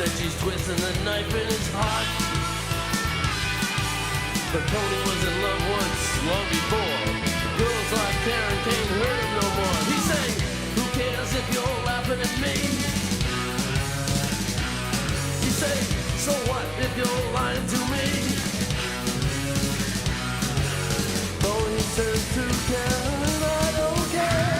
Reggie's twisting the knife in his heart. But Tony was in love once, long before. Girls like Karen can't hurt him no more. He sang, who cares if you're laughing at me? He sang, so what if you're lying to me? Tony says to Karen, I don't care.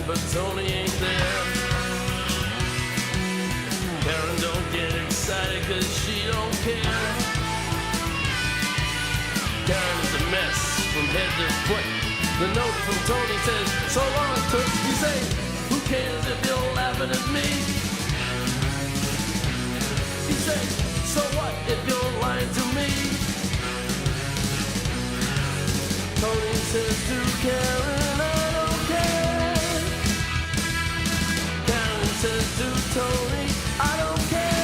But Tony ain't there. Karen don't get excited cause she don't care. Karen is a mess from head to foot. The note from Tony says, so long Toots. You say, who cares if you're laughing at me? You say, so what if you're lying to me? Tony says to Karen, I don't care. Says to Tony, I don't care.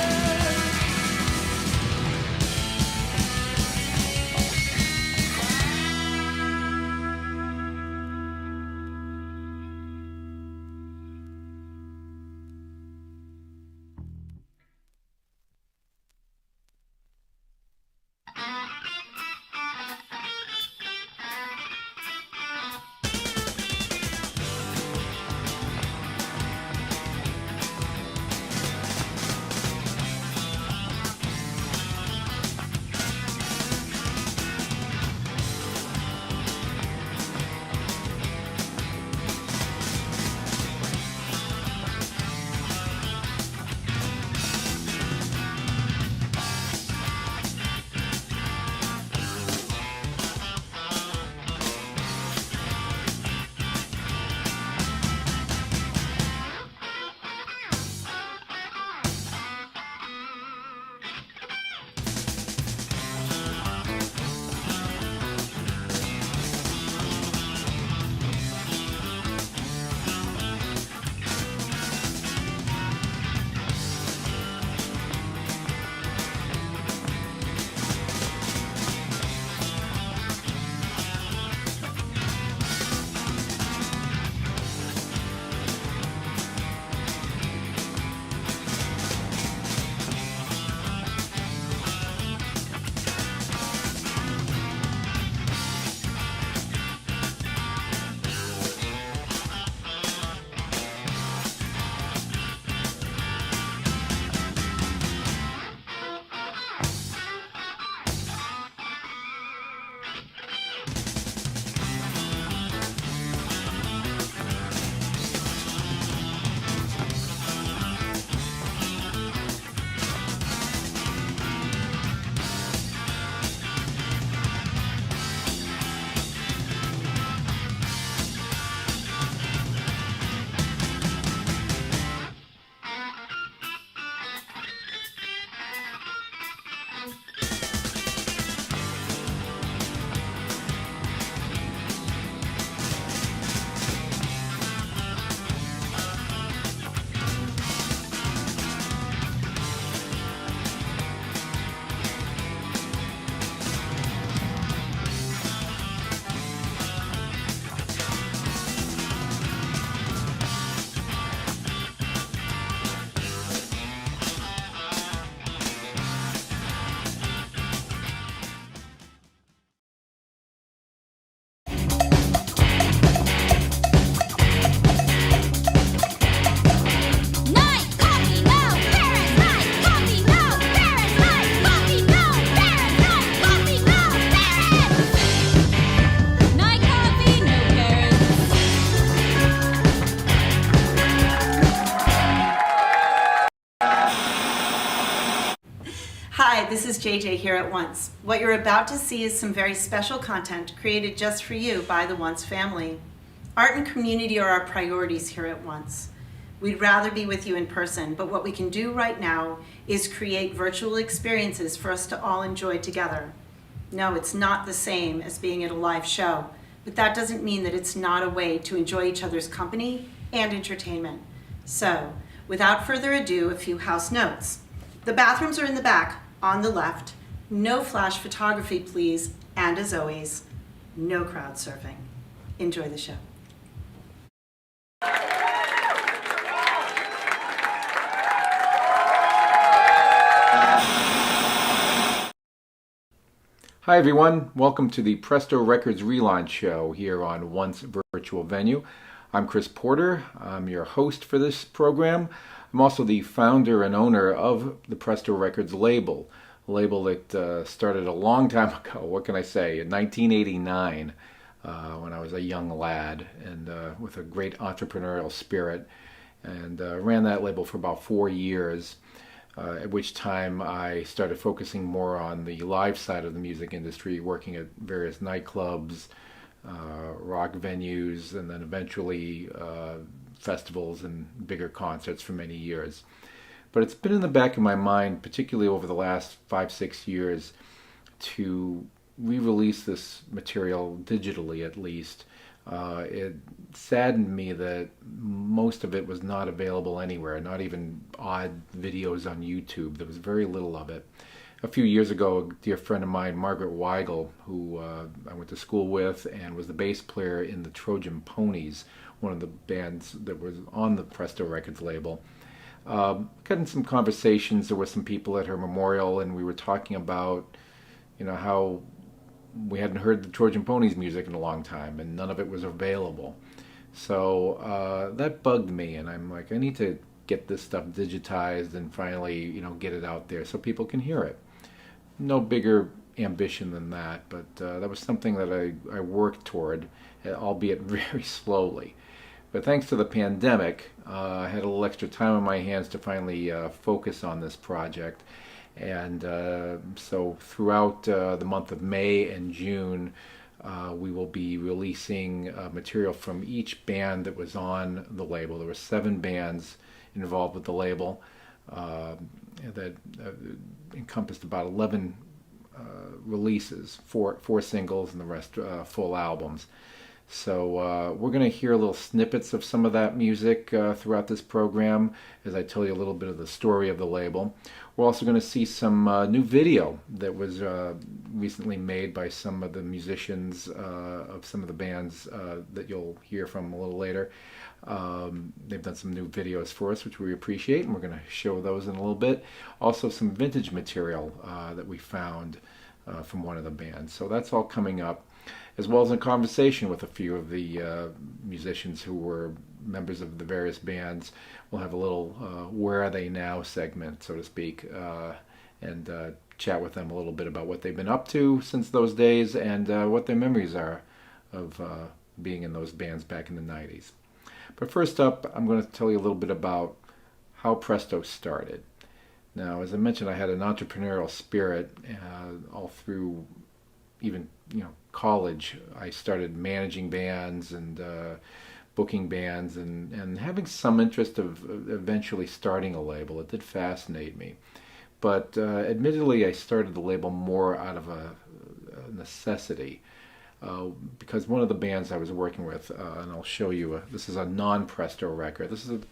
Hi, this is JJ here at Once. What you're about to see is some very special content created just for you by the Once family. Art and community are our priorities here at Once. We'd rather be with you in person, but what we can do right now is create virtual experiences for us to all enjoy together. No, it's not the same as being at a live show, but that doesn't mean that it's not a way to enjoy each other's company and entertainment. So, without further ado, a few house notes. The bathrooms are in the back, on the left. No flash photography, please. And as always, no crowd surfing. Enjoy the show. Hi everyone, welcome to the Presto Records Relaunch Show here on Once Virtual Venue. I'm Chris Porter, I'm your host for this program. I'm also the founder and owner of the Presto Records label, a label that started a long time ago, what can I say, in 1989 when I was a young lad and with a great entrepreneurial spirit, and ran that label for about 4 years. At which time I started focusing more on the live side of the music industry, working at various nightclubs, rock venues, and then eventually festivals and bigger concerts for many years. But it's been in the back of my mind, particularly over the last 5-6 years, to re-release this material digitally at least. It saddened me that most of it was not available anywhere, not even odd videos on YouTube. There was very little of it. A few years ago, a dear friend of mine, Margaret Weigel, who I went to school with and was the bass player in the Trojan Ponies, one of the bands that was on the Presto Records label, got in some conversations. There were some people at her memorial, and we were talking about, how we hadn't heard the Trojan Ponies music in a long time, and none of it was available. So that bugged me, and I'm like, I need to get this stuff digitized and finally, get it out there so people can hear it. No bigger ambition than that, but that was something that I worked toward, albeit very slowly. But thanks to the pandemic, I had a little extra time on my hands to finally focus on this project. And so throughout the month of May and June, we will be releasing material from each band that was on the label. There were 7 bands involved with the label that encompassed about 11 releases, four singles and the rest full albums. So we're going to hear little snippets of some of that music throughout this program as I tell you a little bit of the story of the label. We're also going to see some new video that was recently made by some of the musicians of some of the bands that you'll hear from a little later. They've done some new videos for us, which we appreciate, and we're going to show those in a little bit. Also some vintage material that we found from one of the bands. So that's all coming up, as well as a conversation with a few of the musicians who were members of the various bands. We'll have a little Where Are They Now segment, so to speak, and chat with them a little bit about what they've been up to since those days and what their memories are of being in those bands back in the 90s. But first up, I'm going to tell you a little bit about how Presto started. Now, as I mentioned, I had an entrepreneurial spirit all through even college. I started managing bands and booking bands and having some interest of eventually starting a label. It did fascinate me. But admittedly, I started the label more out of a necessity because one of the bands I was working with, and I'll show you, this is a non-Presto record. This is an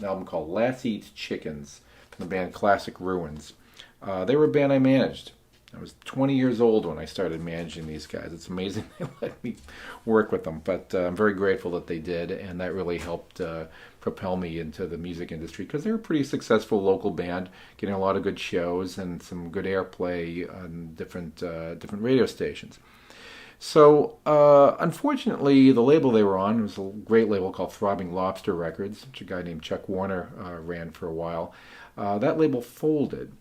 album called Lassie Eats Chickens from the band Classic Ruins. They were a band I managed. I was 20 years old when I started managing these guys. It's amazing they let me work with them, but I'm very grateful that they did, and that really helped propel me into the music industry because they're a pretty successful local band, getting a lot of good shows and some good airplay on different radio stations. So, unfortunately, the label they were on was a great label called Throbbing Lobster Records, which a guy named Chuck Warner ran for a while. That label folded.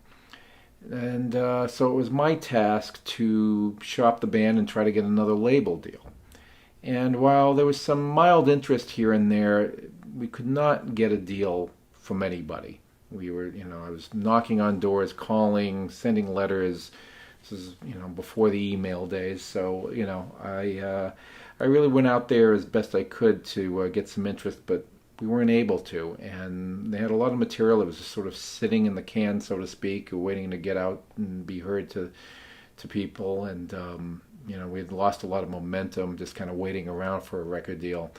And so it was my task to shop the band and try to get another label deal. And while there was some mild interest here and there, we could not get a deal from anybody. We were, I was knocking on doors, calling, sending letters. This is, before the email days. So, I really went out there as best I could to get some interest, but we weren't able to, and they had a lot of material that was just sort of sitting in the can, so to speak, waiting to get out and be heard to people, and we'd lost a lot of momentum just kind of waiting around for a record deal.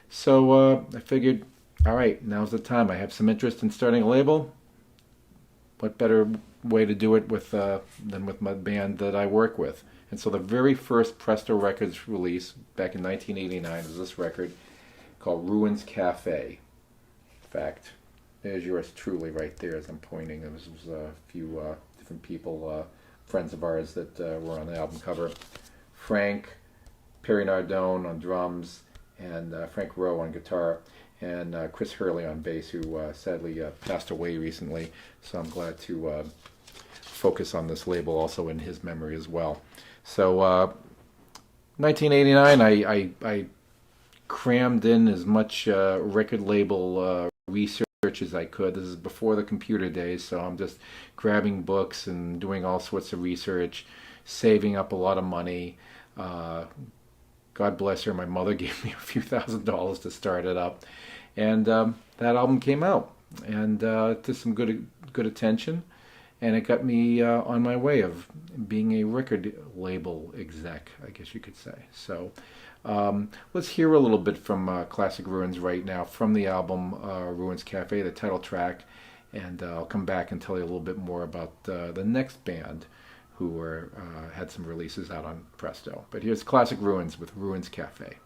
So I figured, all right, now's the time. I have some interest in starting a label. What better way to do it than with my band that I work with? And so the very first Presto Records release back in 1989 was this record called Ruins Cafe. In fact, there's yours truly right there as I'm pointing. There was a few different people, friends of ours that were on the album cover. Frank, Perry Nardone on drums, and Frank Rowe on guitar, and Chris Hurley on bass, who sadly passed away recently. So I'm glad to focus on this label also in his memory as well. So 1989, I crammed in as much record label research as I could. This is before the computer days, so I'm just grabbing books and doing all sorts of research, saving up a lot of money. God bless her, my mother gave me a few $1,000s to start it up, and that album came out, and to some good attention, and it got me on my way of being a record label exec, I guess you could say. So let's hear a little bit from Classic Ruins right now from the album Ruins Cafe, the title track, and I'll come back and tell you a little bit more about the next band who had some releases out on Presto. But here's Classic Ruins with Ruins Cafe.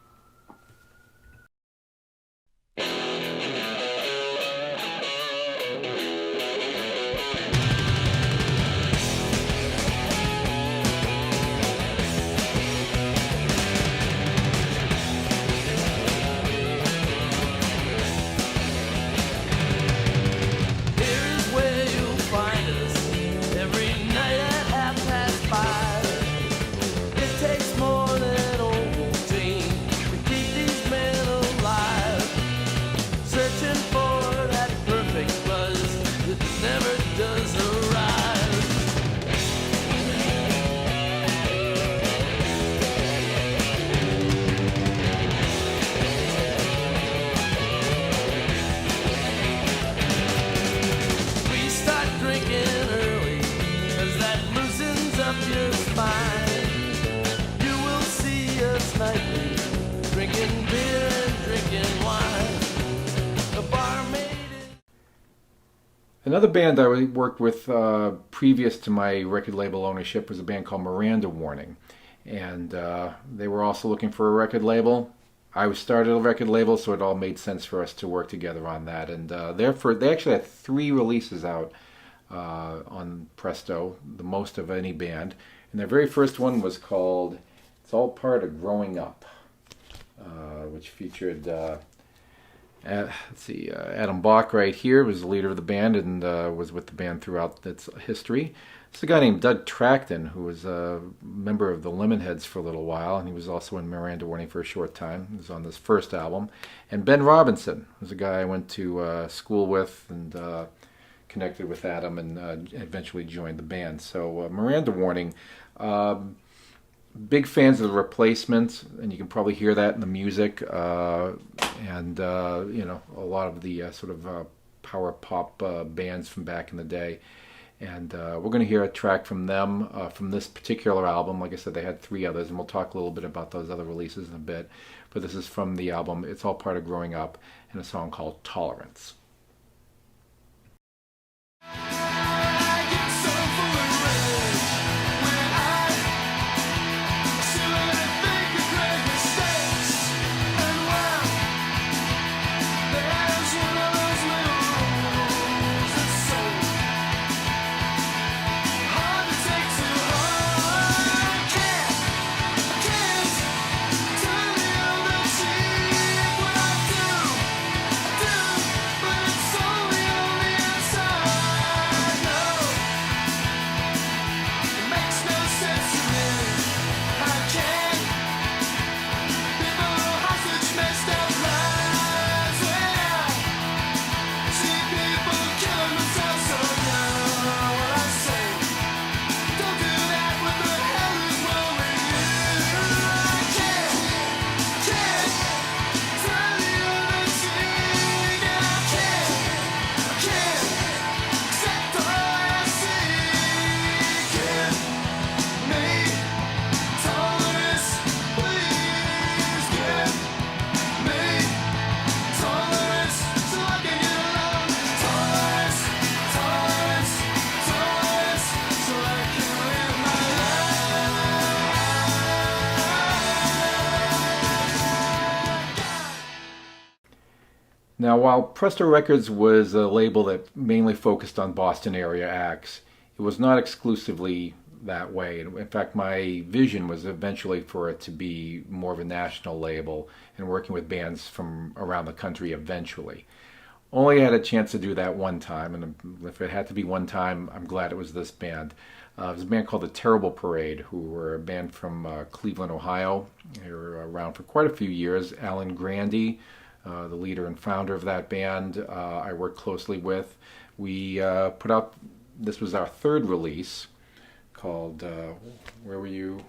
Another band I worked with previous to my record label ownership was a band called Miranda Warning, and they were also looking for a record label. I started a record label, so it all made sense for us to work together on that. And therefore, they actually had 3 releases out on Presto, the most of any band. And their very first one was called "It's All Part of Growing Up," which featured Adam Bach right here was the leader of the band and was with the band throughout its history. It's a guy named Doug Tracton, who was a member of the Lemonheads for a little while, and he was also in Miranda Warning for a short time. He was on this first album. And Ben Robinson was a guy I went to school with and connected with Adam and eventually joined the band. So Miranda Warning, big fans of the Replacements, and you can probably hear that in the music, and a lot of the sort of power pop bands from back in the day. And we're going to hear a track from them from this particular album. Like I said, they had 3 others, and we'll talk a little bit about those other releases in a bit. But this is from the album It's All Part of Growing Up, and a song called Tolerance. But Now, while Presto Records was a label that mainly focused on Boston area acts, it was not exclusively that way. In fact, my vision was eventually for it to be more of a national label and working with bands from around the country eventually. Only had a chance to do that one time, and if it had to be one time, I'm glad it was this band. It was a band called the Terrible Parade, who were a band from Cleveland, Ohio. They were around for quite a few years. Alan Grandy, the leader and founder of that band, I worked closely with. We put out, this was our third release, called Where Were You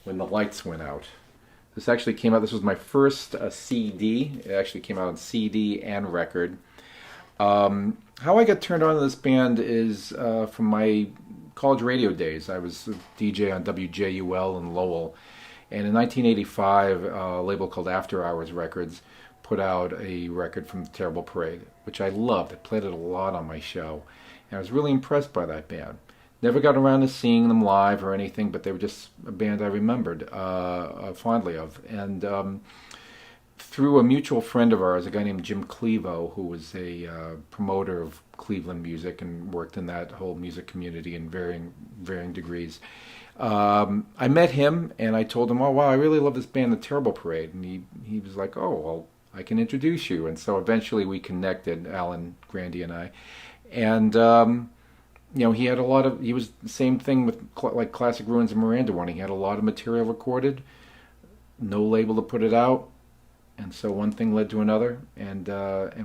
When the Lights Went Out. This actually came out, this was my first CD. It actually came out on CD and record. How I got turned on to this band is from my college radio days. I was a DJ on WJUL in Lowell. And in 1985, a label called After Hours Records put out a record from the Terrible Parade, which I loved. I played it a lot on my show. And I was really impressed by that band. Never got around to seeing them live or anything, but they were just a band I remembered fondly of. And through a mutual friend of ours, a guy named Jim Clevo, who was a promoter of Cleveland music and worked in that whole music community in varying degrees, I met him and I told him, oh wow, I really love this band, The Terrible Parade. And he was like, oh, well, I can introduce you. And so eventually we connected, Alan Grandy and I. And he had he was the same thing with like Classic Ruins and Miranda Warning. He had a lot of material recorded, no label to put it out, and so one thing led to another, and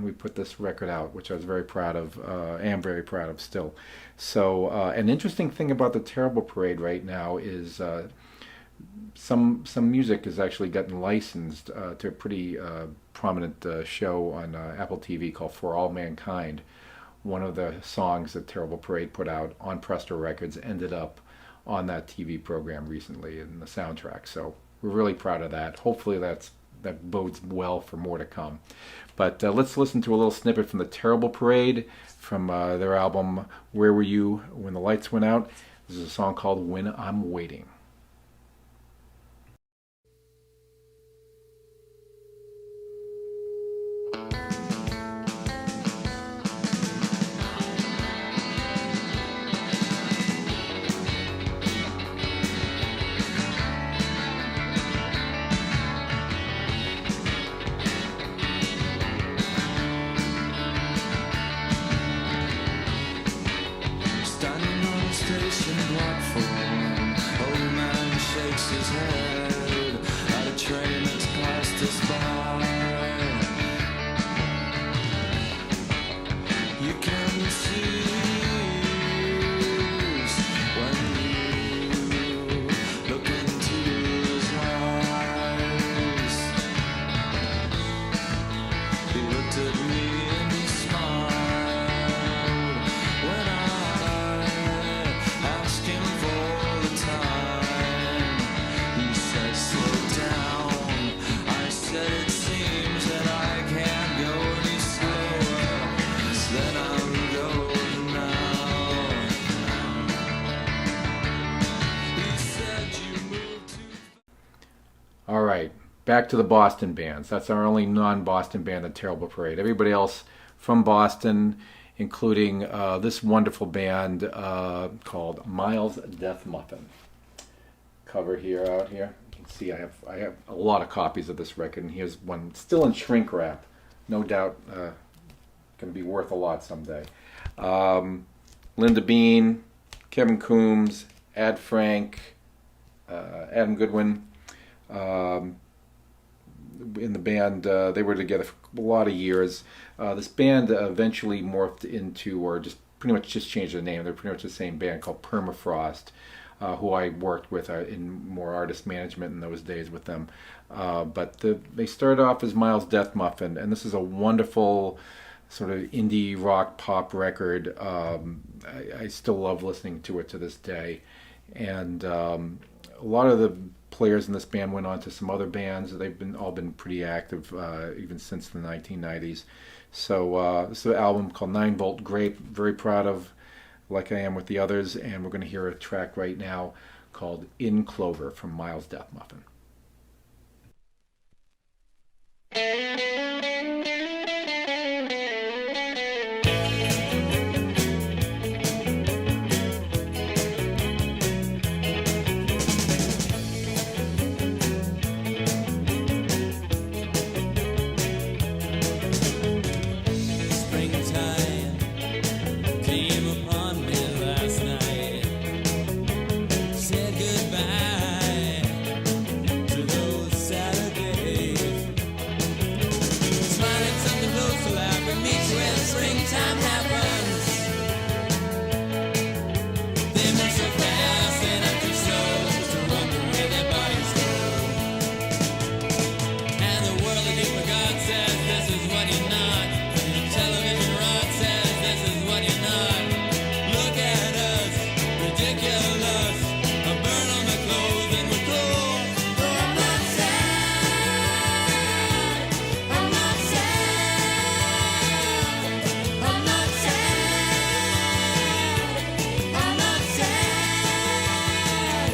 we put this record out, which I was very proud of, am very proud of still. So an interesting thing about the Terrible Parade right now is some music has actually gotten licensed to a pretty prominent show on Apple TV called For All Mankind. One of the songs that Terrible Parade put out on Presto Records ended up on that TV program recently in the soundtrack. So we're really proud of that. Hopefully that bodes well for more to come. But let's listen to a little snippet from the Terrible Parade from their album Where Were You When the Lights Went Out. This is a song called When I'm Waiting. All right, back to the Boston bands. That's our only non-Boston band, The Terrible Parade. Everybody else from Boston, including this wonderful band called Miles Dethmuffen. Cover here, out here. You can see I have a lot of copies of this record, and here's one still in shrink wrap. No doubt going to be worth a lot someday. Linda Bean, Kevin Coombs, Ad Frank, Adam Goodwin. In the band, they were together for a lot of years. This band eventually morphed into, or just pretty much just changed their name. They're pretty much the same band called Permafrost, who I worked with in more artist management in those days with them. But they started off as Miles Dethmuffen, and this is a wonderful sort of indie rock pop record. I still love listening to it to this day. And a lot of the players in this band went on to some other bands. They've all been pretty active even since the 1990s. So this is an album called 9-Volt Grape. Very proud of, like I am with the others. And we're going to hear a track right now called In Clover from Miles Dethmuffen. springtime happens. They move so fast and empty souls to wonder where their bodies go. And the world that you forgot says this is what you're not. And the television rod says this is what you're not. Look at us, ridiculous. A burn on the clothes and we're cool. But I'm not sad. I'm not sad. I'm not sad. I'm not sad.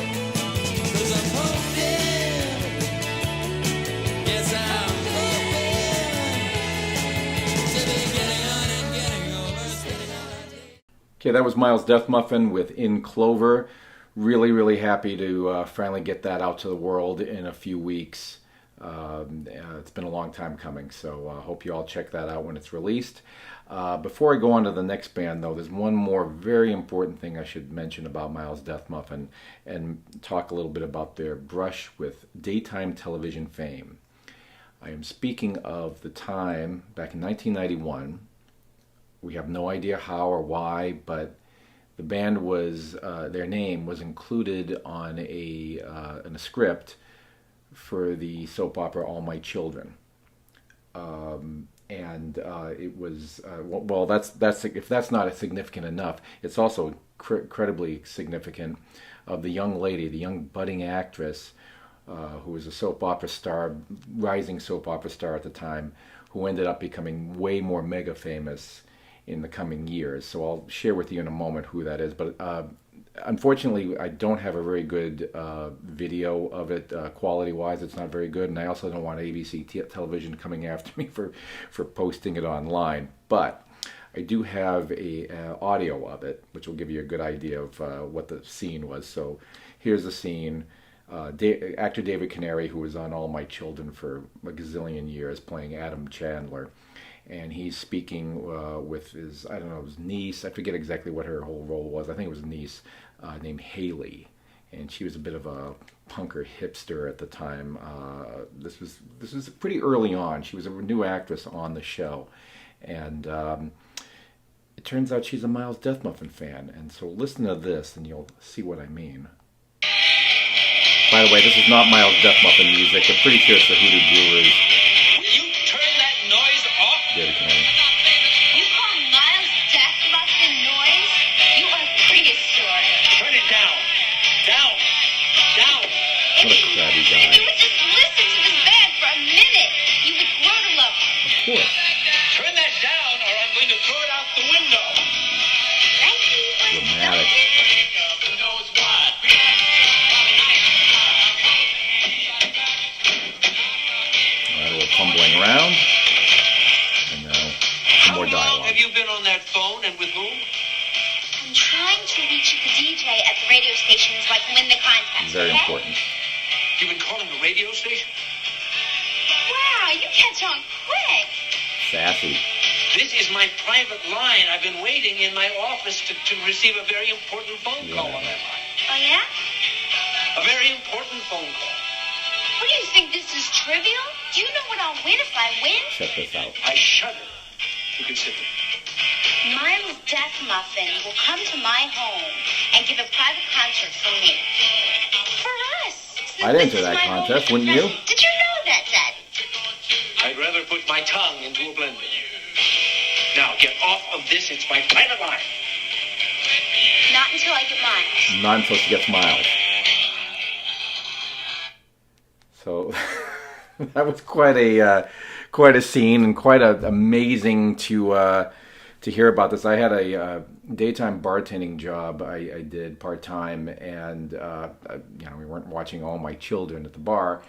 'Cause I'm hoping. Yes, I'm hoping to be getting on and getting over, spending all our days. Okay, that was Miles Dethmuffen with In Clover. Really happy to finally get that out to the world in a few weeks. It's been a long time coming, so I hope you all check that out when it's released. Before I go on to the next band, though, there's one more very important thing I should mention about Miles Dethmuffen and talk a little bit about their brush with daytime television fame. I am speaking of the time back in 1991. We have no idea how or why, but the band was, their name was included on in a script for the soap opera All My Children. It was, well, that's if that's not significant enough, it's also incredibly significant of the young lady, the young budding actress, who was a soap opera star, rising soap opera star at the time, who ended up becoming way more mega famous in the coming years. So I'll share with you in a moment who that is. But unfortunately, I don't have a very good video of it. Quality-wise, it's not very good. And I also don't want ABC television coming after me for posting it online. But I do have a audio of it, which will give you a good idea of what the scene was. So here's the scene. Actor David Canary, who was on All My Children for a gazillion years, playing Adam Chandler. And he's speaking with his, I don't know, his niece. I forget exactly what her whole role was. I think it was a niece named Haley, and she was a bit of a punker hipster at the time. This was pretty early on. She was a new actress on the show, and it turns out she's a Miles Dethmuffen fan. And so listen to this, and you'll see what I mean. By the way, this is not Miles Dethmuffen music. I'm pretty sure it's the Hoodoo Brewers. David Canary. You call Miles Dethmuffen noise? You are prehistoric. Turn it down. Down. What a crabby guy. If you would just listen to this band for a minute, you would grow to love them. Of course. Turn that down or I'm going to throw it out the window. Thank you for Dramatic. Who knows what? All right, a little fumbling around. And now some more How long dialogue. have you been on that phone and with whom? I'm trying to reach the DJ at the radio station so I can win the contest. Very okay? important. You've been calling the radio station? Wow, you catch on quick. Sassy. This is my private line. I've been waiting in my office to receive a very important phone call on that line. Oh, yeah? A very important phone call. What do you think, this is trivial? Do you know what I'll win if I win? Check this out. I shudder to consider. Miles Dethmuffen will come to my home and give a private concert for me. For us. since I'd this enter is that my home contest, wouldn't you? present. Did you know that, Daddy? I'd rather put my tongue into a blender. Now, get off of this. It's my private line. Not until I get mine. Not until she gets Miles. So that was quite a scene, and quite amazing to hear about this. I had a daytime bartending job I did part-time, and we weren't watching All My Children at the bar.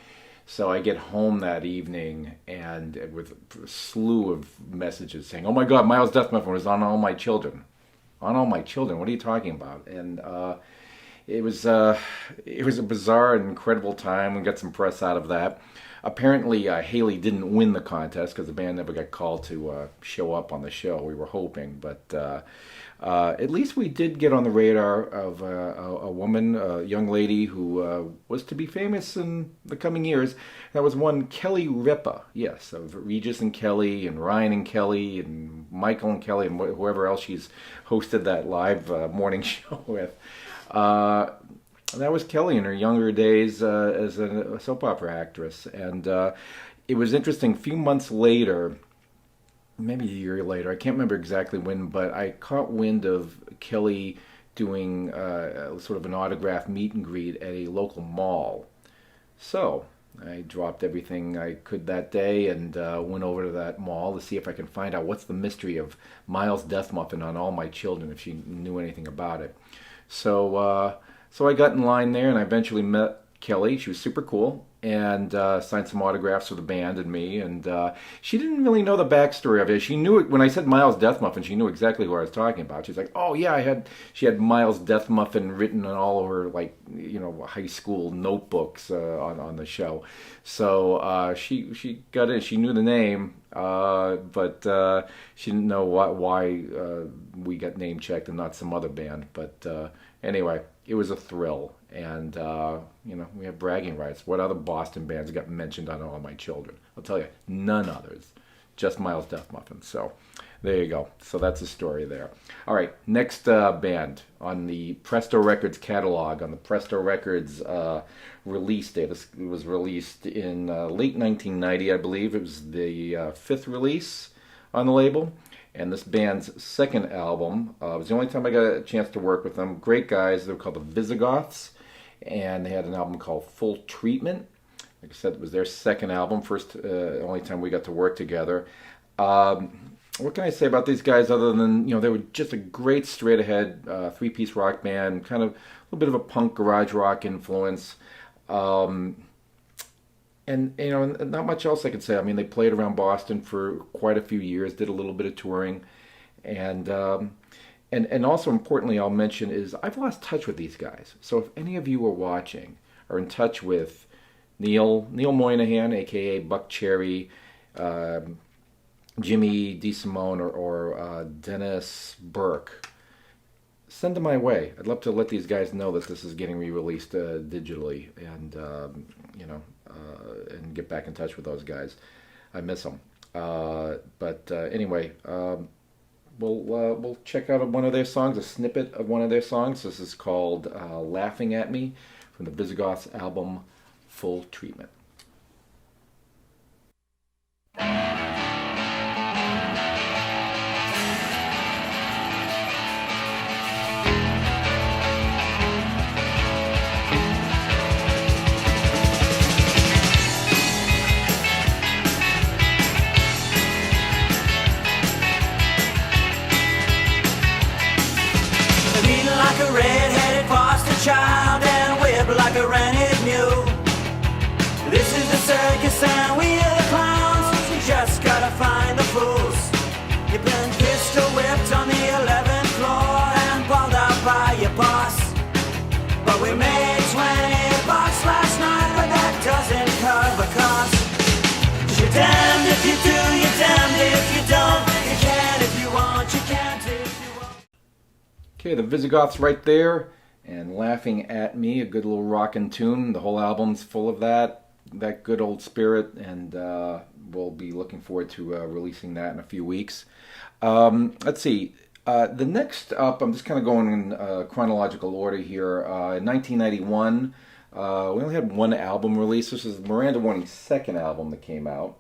So I get home that evening, and with a slew of messages saying, "Oh my God, Miles Dethmuffen was on All My Children." On All My Children? What are you talking about? And it was a bizarre and incredible time. We got some press out of that. apparently Haley didn't win the contest because the band never got called to show up on the show. We were hoping, but at least we did get on the radar of a woman, a young lady who was to be famous in the coming years. That was one Kelly Ripa, yes, of Regis and Kelly and Ryan and Kelly and Michael and Kelly and whoever else she's hosted that live morning show with. That was Kelly in her younger days as a soap opera actress. And it was interesting, a few months later, maybe a year later, I can't remember exactly when, but I caught wind of Kelly doing sort of an autograph meet and greet at a local mall. So I dropped everything I could that day and went over to that mall to see if I can find out what's the mystery of Miles Dethmuffen on All My Children, if she knew anything about it. So I got in line there, and I eventually met Kelly. She was super cool, and signed some autographs for the band and me. And she didn't really know the backstory of it. She knew it when I said Miles Dethmuffen. She knew exactly who I was talking about. She's like, "Oh yeah, she had Miles Dethmuffen written on all of her high school notebooks on the show." So she got it. She knew the name, but she didn't know why we got name checked and not some other band. But anyway, it was a thrill, and we have bragging rights. What other Boston bands got mentioned on All My Children? I'll tell you, none others, just Miles Dethmuffen. So there you go. So that's the story there. All right, next band on the Presto Records catalog, on the Presto Records release date. It was released in late 1990, I believe. It was the fifth release on the label. And this band's second album was the only time I got a chance to work with them. Great guys. They were called the Visigoths, and they had an album called Full Treatment. Like I said, it was their second album. Only time we got to work together. What can I say about these guys other than, they were just a great straight-ahead three-piece rock band, kind of a little bit of a punk garage rock influence. And not much else I could say. I mean, they played around Boston for quite a few years, did a little bit of touring, and also importantly, I'll mention is I've lost touch with these guys. So if any of you are watching, are in touch with Neil Moynihan, aka Buck Cherry, Jimmy DeSimone, or Dennis Burke, send them my way. I'd love to let these guys know that this is getting re-released digitally, and and get back in touch with those guys. I miss them. But anyway, we'll check out one of their songs, a snippet of one of their songs. This is called "Laughing at Me" from the Visigoths album "Full Treatment." Like a red-headed foster child and whip like a rented mule. This is the circus and we are the clowns. You just gotta find the fools. You've been pistol whipped on the 11th floor and balled out by your boss. But we made $20 last night, but that doesn't cover costs. You're damned if you do, you're damned if you don't. You can if you want, you can't if you won't. Okay, the Visigoths right there, and Laughing at Me, a good little rockin' tune. The whole album's full of that good old spirit, and we'll be looking forward to releasing that in a few weeks. Let's see. The next up, I'm just kind of going in chronological order here. In 1991, we only had one album release. This is Miranda Warning's second album that came out,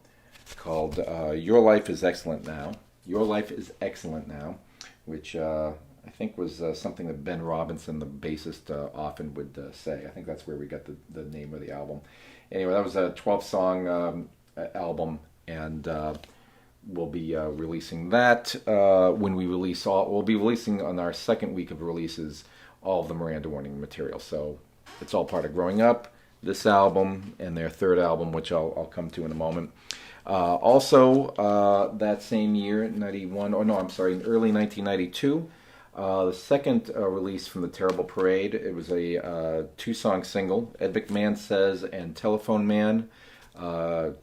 called Your Life is Excellent Now. Your Life is Excellent Now, which I think was something that Ben Robinson, the bassist, often would say. I think that's where we got the name of the album. Anyway, that was a 12-song album, and we'll be releasing that when we release we'll be releasing on our second week of releases all of the Miranda Warning material. So it's all part of Growing Up, this album, and their third album, which I'll come to in a moment. Also, that same year, in early 1992, the second release from the Terrible Parade. It was a two-song single, Ed McMahon Says and Telephone Man.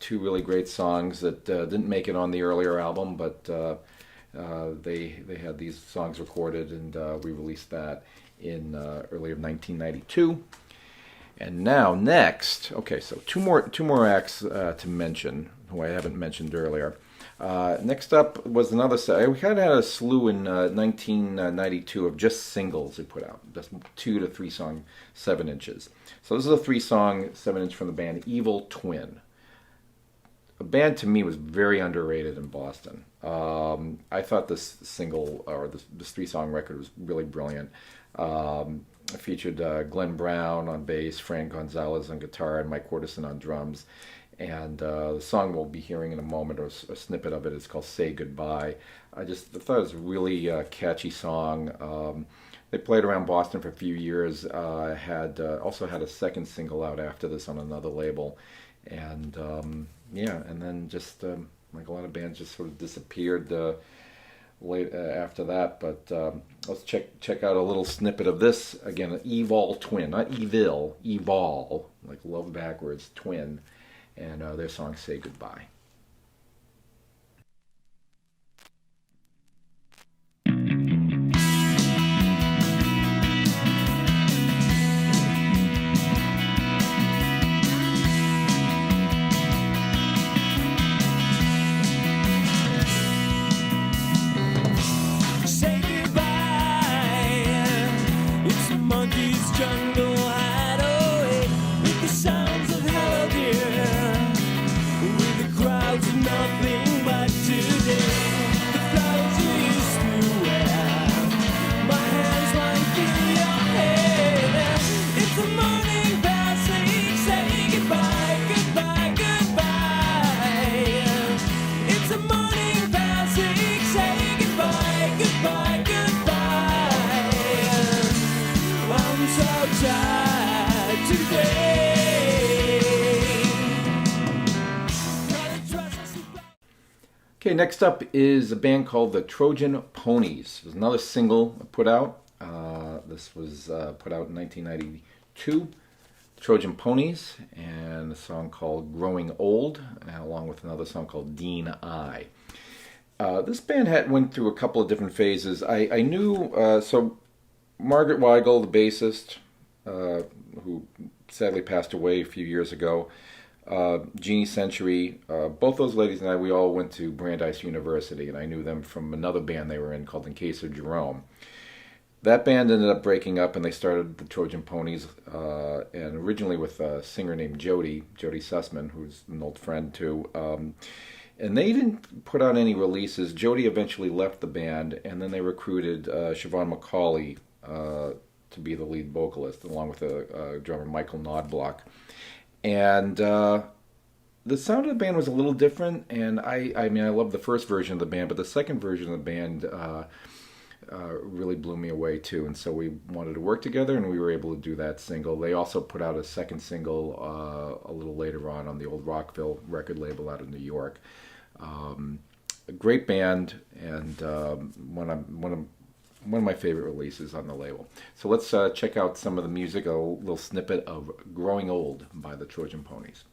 Two really great songs that didn't make it on the earlier album, but they had these songs recorded, and we released that in early of 1992. And now next, okay, so two more acts to mention who I haven't mentioned earlier. Next up was another set. We kind of had a slew in 1992 of just singles we put out, just 2 to 3 song 7 inches. So this is a 3 song 7 inch from the band Evol Twin. A band to me was very underrated in Boston. I thought this single, or this 3 song record, was really brilliant. It featured Glenn Brown on bass, Fran Gonzalez on guitar, and Mike Cortison on drums. And the song we'll be hearing in a moment, or a snippet of it, is called Say Goodbye. I thought it was a really catchy song. They played around Boston for a few years, also had a second single out after this on another label. And and then just like a lot of bands just sort of disappeared late after that. But let's check out a little snippet of this. Again, Evol Twin, not Evil, Evol, like love backwards, Twin. And their song Say Goodbye. Say goodbye. It's a monkey's jungle hideaway with the sounds of hell here. With the crowds of nothing but today. The flowers you used to wear. My hands run through your hair. It's a morning passage. Say goodbye, goodbye, goodbye. It's a morning passage. Say goodbye, goodbye, goodbye. I'm so tired today. Okay, next up is a band called the Trojan Ponies. It was another single put out. This was put out in 1992. Trojan Ponies, and a song called Growing Old, along with another song called Dean I. This band went through a couple of different phases. I knew, so Margaret Weigel, the bassist, who sadly passed away a few years ago, Jeannie Century, both those ladies and I, we all went to Brandeis University, and I knew them from another band they were in called In Case of Jerome. That band ended up breaking up, and they started the Trojan Ponies, and originally with a singer named Jody Sussman, who's an old friend too. And they didn't put out any releases. Jody eventually left the band, and then they recruited Siobhan McCauley to be the lead vocalist, along with a drummer, Michael Nodblock. And the sound of the band was a little different, and I mean, I love the first version of the band, but the second version of the band really blew me away too. And so we wanted to work together, and we were able to do that single. They also put out a second single a little later on the old Rockville record label out of New York. A great band, and one of my favorite releases on the label. So let's check out some of the music, a little snippet of Growing Old by the Trojan Ponies.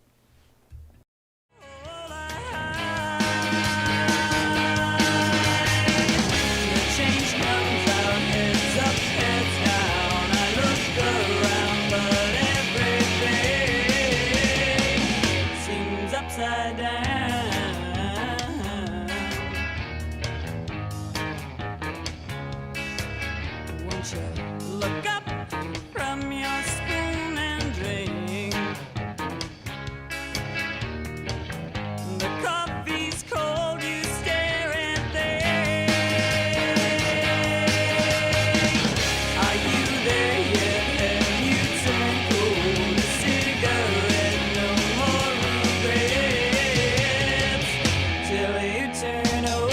Look up from your spoon and drink. The coffee's cold, you stare and think. Are you there yet? Have you turned cold? A cigarette, no more regrets. Till you turn old.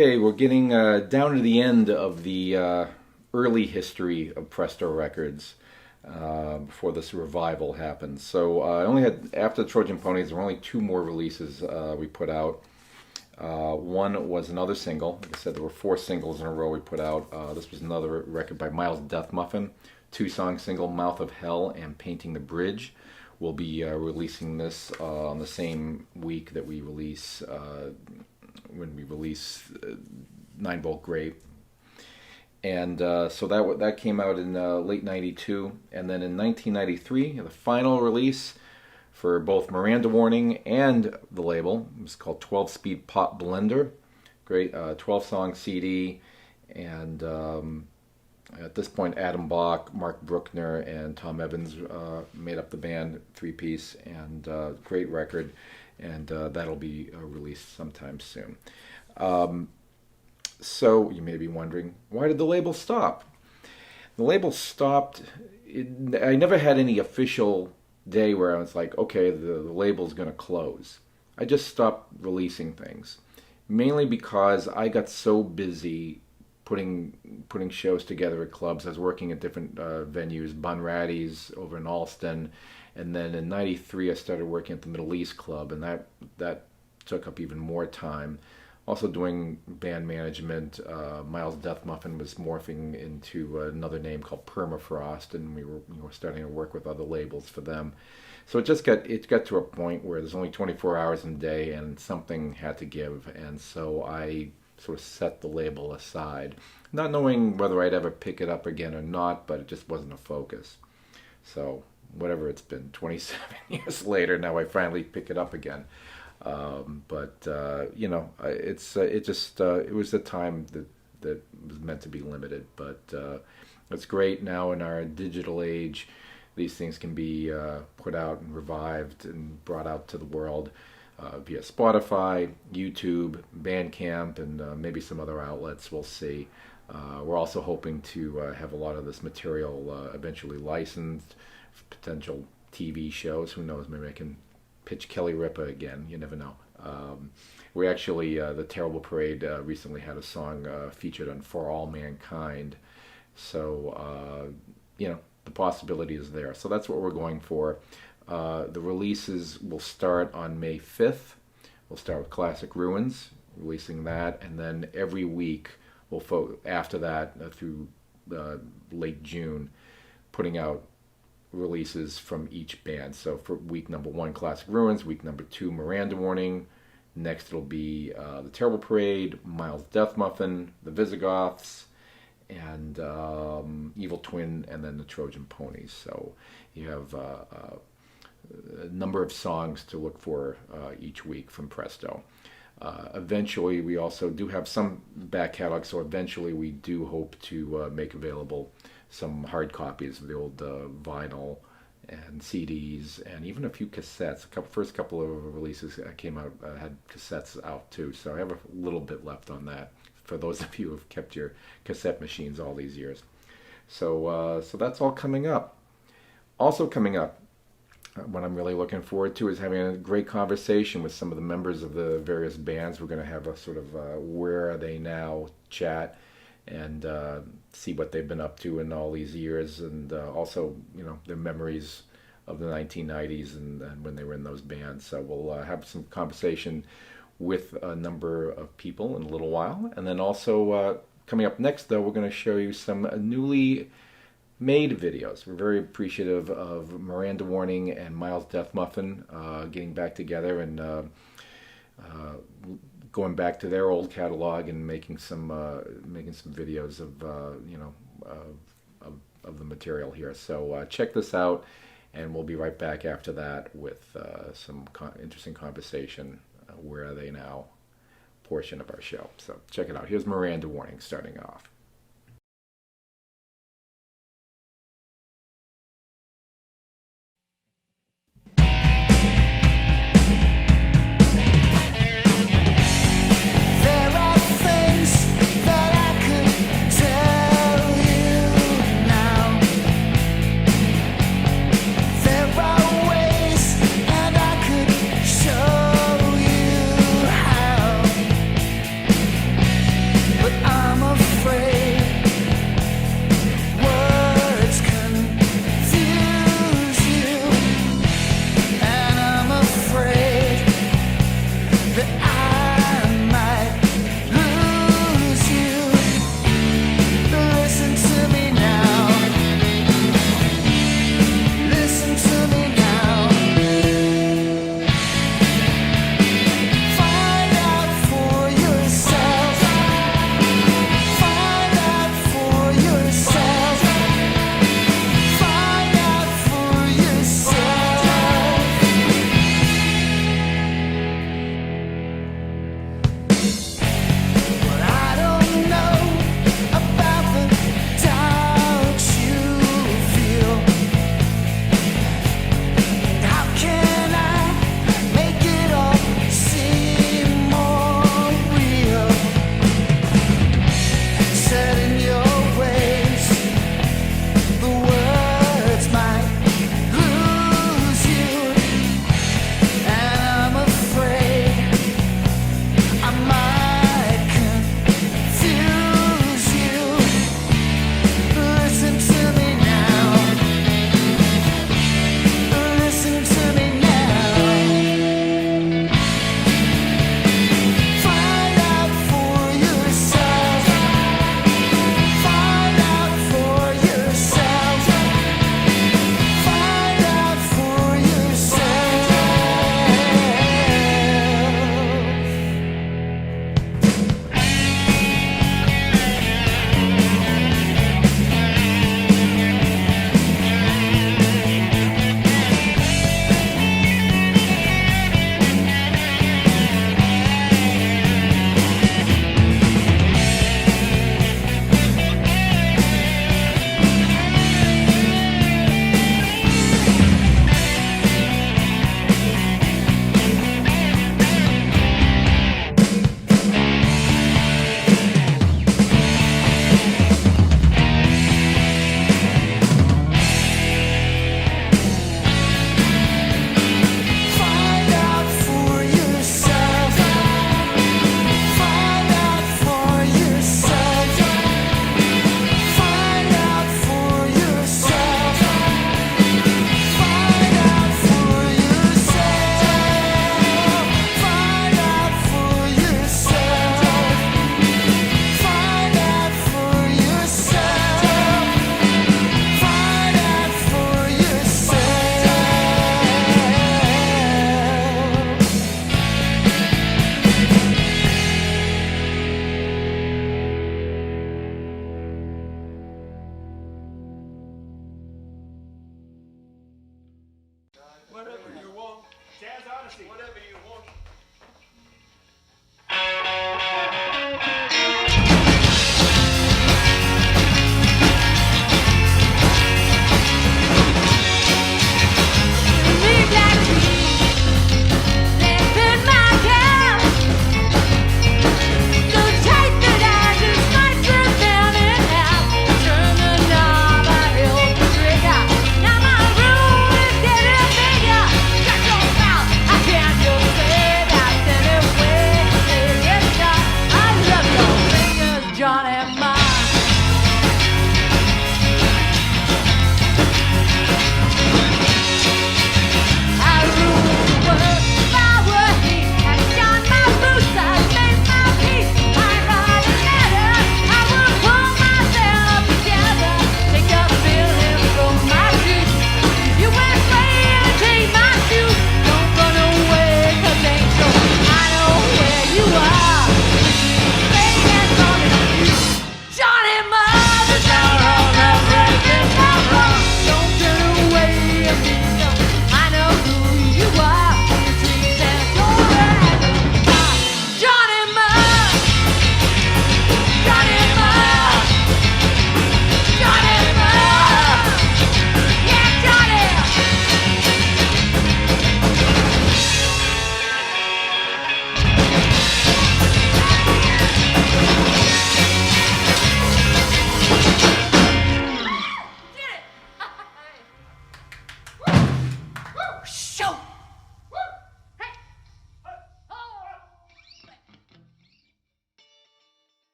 Okay, we're getting down to the end of the early history of Presto Records before this revival happened. So I only had, after Trojan Ponies, there were only 2 more releases we put out. One was another single. Like I said, there were 4 singles in a row we put out. This was another record by Miles Dethmuffen, 2-song single, Mouth of Hell and Painting the Bridge. We'll be releasing this on the same week that we release, when we release 9-Volt Grape. And so that came out in late 92. And then in 1993, the final release for both Miranda Warning and the label, it was called 12-Speed Pop Blender. Great 12-song CD. And at this point, Adam Bach, Mark Bruckner, and Tom Evans made up the band, 3-piece, and great record. And that'll be released sometime soon. So you may be wondering, why did the label stop? The label stopped. I never had any official day where I was like, okay, the label's going to close. I just stopped releasing things, mainly because I got so busy putting shows together at clubs. I was working at different venues, Bunratty's over in Alston, and then in '93 I started working at the Middle East Club, and that took up even more time. Also doing band management. Miles Dethmuffen was morphing into another name called Permafrost, and we were starting to work with other labels for them. So it got to a point where there's only 24 hours in a day, and something had to give. And so I sort of set the label aside, not knowing whether I'd ever pick it up again or not, but it just wasn't a focus. So whatever it's been, 27 years later, now I finally pick it up again. It was the time that was meant to be limited. But it's great now in our digital age. These things can be put out and revived and brought out to the world via Spotify, YouTube, Bandcamp, and maybe some other outlets. We'll see. We're also hoping to have a lot of this material eventually licensed for potential TV shows. Who knows? Maybe I can pitch Kelly Ripa again. You never know. We actually, the Terrible Parade recently had a song featured on For All Mankind. So, the possibility is there. So that's what we're going for. The releases will start on May 5th. We'll start with Classic Ruins, releasing that, and then every week, after that, through late June, putting out releases from each band. So for week number 1, Classic Ruins, week number 2, Miranda Warning. Next it'll be the Terrible Parade, Miles Dethmuffen, the Visigoths, and Evol Twin, and then the Trojan Ponies. So you have a number of songs to look for each week from Presto. Eventually, we also do have some back catalog, so eventually we do hope to make available some hard copies of the old vinyl and CDs, and even a few cassettes. First couple of releases came out had cassettes out too, so I have a little bit left on that for those of you who have kept your cassette machines all these years. So that's all coming up. Also coming up, what I'm really looking forward to is having a great conversation with some of the members of the various bands. We're going to have a sort of where are they now chat, and see what they've been up to in all these years, and also, their memories of the 1990s and when they were in those bands. So we'll have some conversation with a number of people in a little while. And then also coming up next, though, we're going to show you some newly made videos. We're very appreciative of Miranda Warning and Miles Dethmuffen getting back together and going back to their old catalog and making some videos of the material here. So check this out, and we'll be right back after that with some interesting conversation. Where are they now? Portion of our show. So check it out. Here's Miranda Warning starting off. Show you how.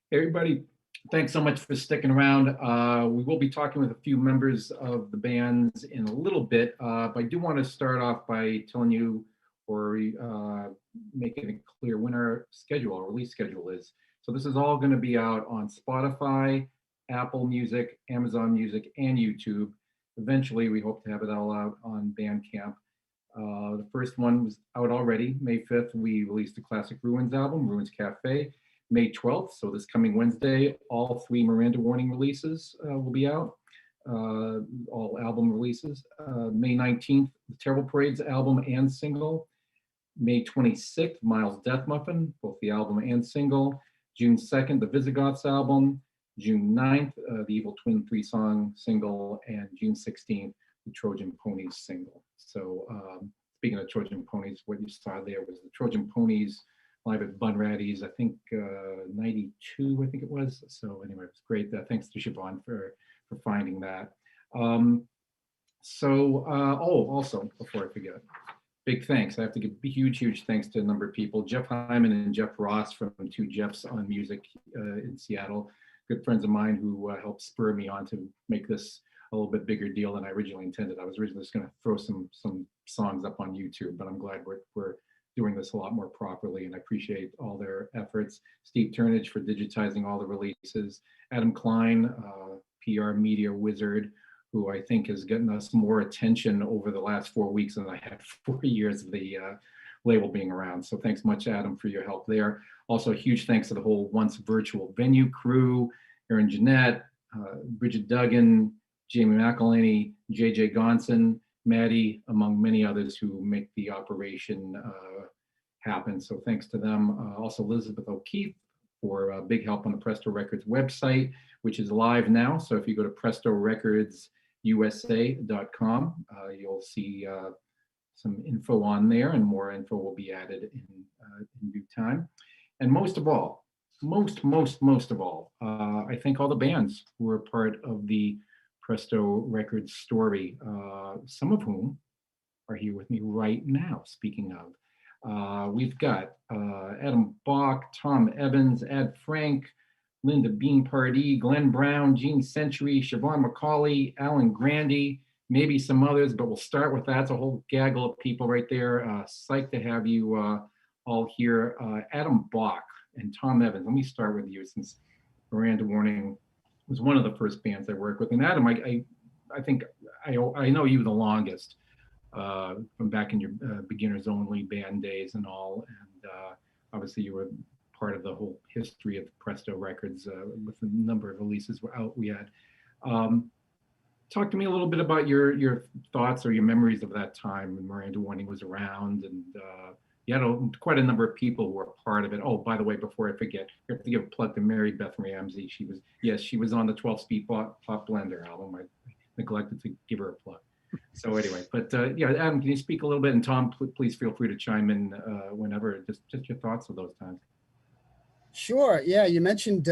Hey, everybody, thanks so much for sticking around. We will be talking with a few members of the bands in a little bit, but I do want to start off by telling you or making it clear when our release schedule is. So this is all going to be out on Spotify, Apple Music, Amazon Music, and YouTube. Eventually, we hope to have it all out on Bandcamp. The first one was out already. May 5th, we released the Classic Ruins album, Ruins Cafe. May 12th, so this coming Wednesday, all 3 Miranda Warning releases will be out, all album releases. May 19th, the Terrible Parades album and single. May 26th, Miles' Dethmuffen, both the album and single. June 2nd, the Visigoths album. June 9th, the Evol Twin 3-song single. And June 16th, the Trojan Ponies single. So speaking of Trojan Ponies, what you saw there was the Trojan Ponies live at Bunratty's, I think 92, I think it was. So anyway, it was great. Thanks to Siobhan for finding that. Also, before I forget, big thanks. I have to give huge thanks to a number of people. Jeff Hyman and Jeff Ross from Two Jeffs on Music in Seattle, good friends of mine who helped spur me on to make this a little bit bigger deal than I originally intended. I was originally just going to throw some songs up on YouTube, but I'm glad we're doing this a lot more properly, and I appreciate all their efforts. Steve Turnage for digitizing all the releases. Adam Klein, PR media wizard, who I think has gotten us more attention over the last 4 weeks than I had 4 years of the label being around. So thanks much, Adam, for your help there. Also, huge thanks to the whole Once Virtual Venue crew, Aaron Jeanette, Bridget Duggan, Jamie McElhaney, JJ Gonson, Maddie, among many others who make the operation happen. So thanks to them. Also Elizabeth O'Keefe for big help on the Presto Records website, which is live now. So if you go to PrestoRecordsUSA.com, you'll see some info on there, and more info will be added in due time. And most of all, I thank all the bands who are part of the Presto Records story, some of whom are here with me right now. Speaking of, we've got Adam Bach, Tom Evans, Ed Frank, Linda Bean Pardee, Glenn Brown, Gene Century, Siobhan McCauley, Alan Grandy, maybe some others, but we'll start with that. It's a whole gaggle of people right there. Psyched to have you all here. Adam Bach and Tom Evans, let me start with you, since Miranda Warning was one of the first bands I worked with. And Adam, I think I know you the longest, from back in your beginners only band days and all. And obviously you were part of the whole history of Presto Records with the number of releases we had. Talk to me a little bit about your thoughts or your memories of that time when Miranda Warning was around, and you had quite a number of people who were part of it. Oh, by the way, before I forget, I have to give a plug to Mary Beth Ramsey. She was on the 12-Speed Pop Blender album. I neglected to give her a plug. So anyway, but Adam, can you speak a little bit? And Tom, please feel free to chime in whenever. Just your thoughts of those times. Sure. Yeah, you mentioned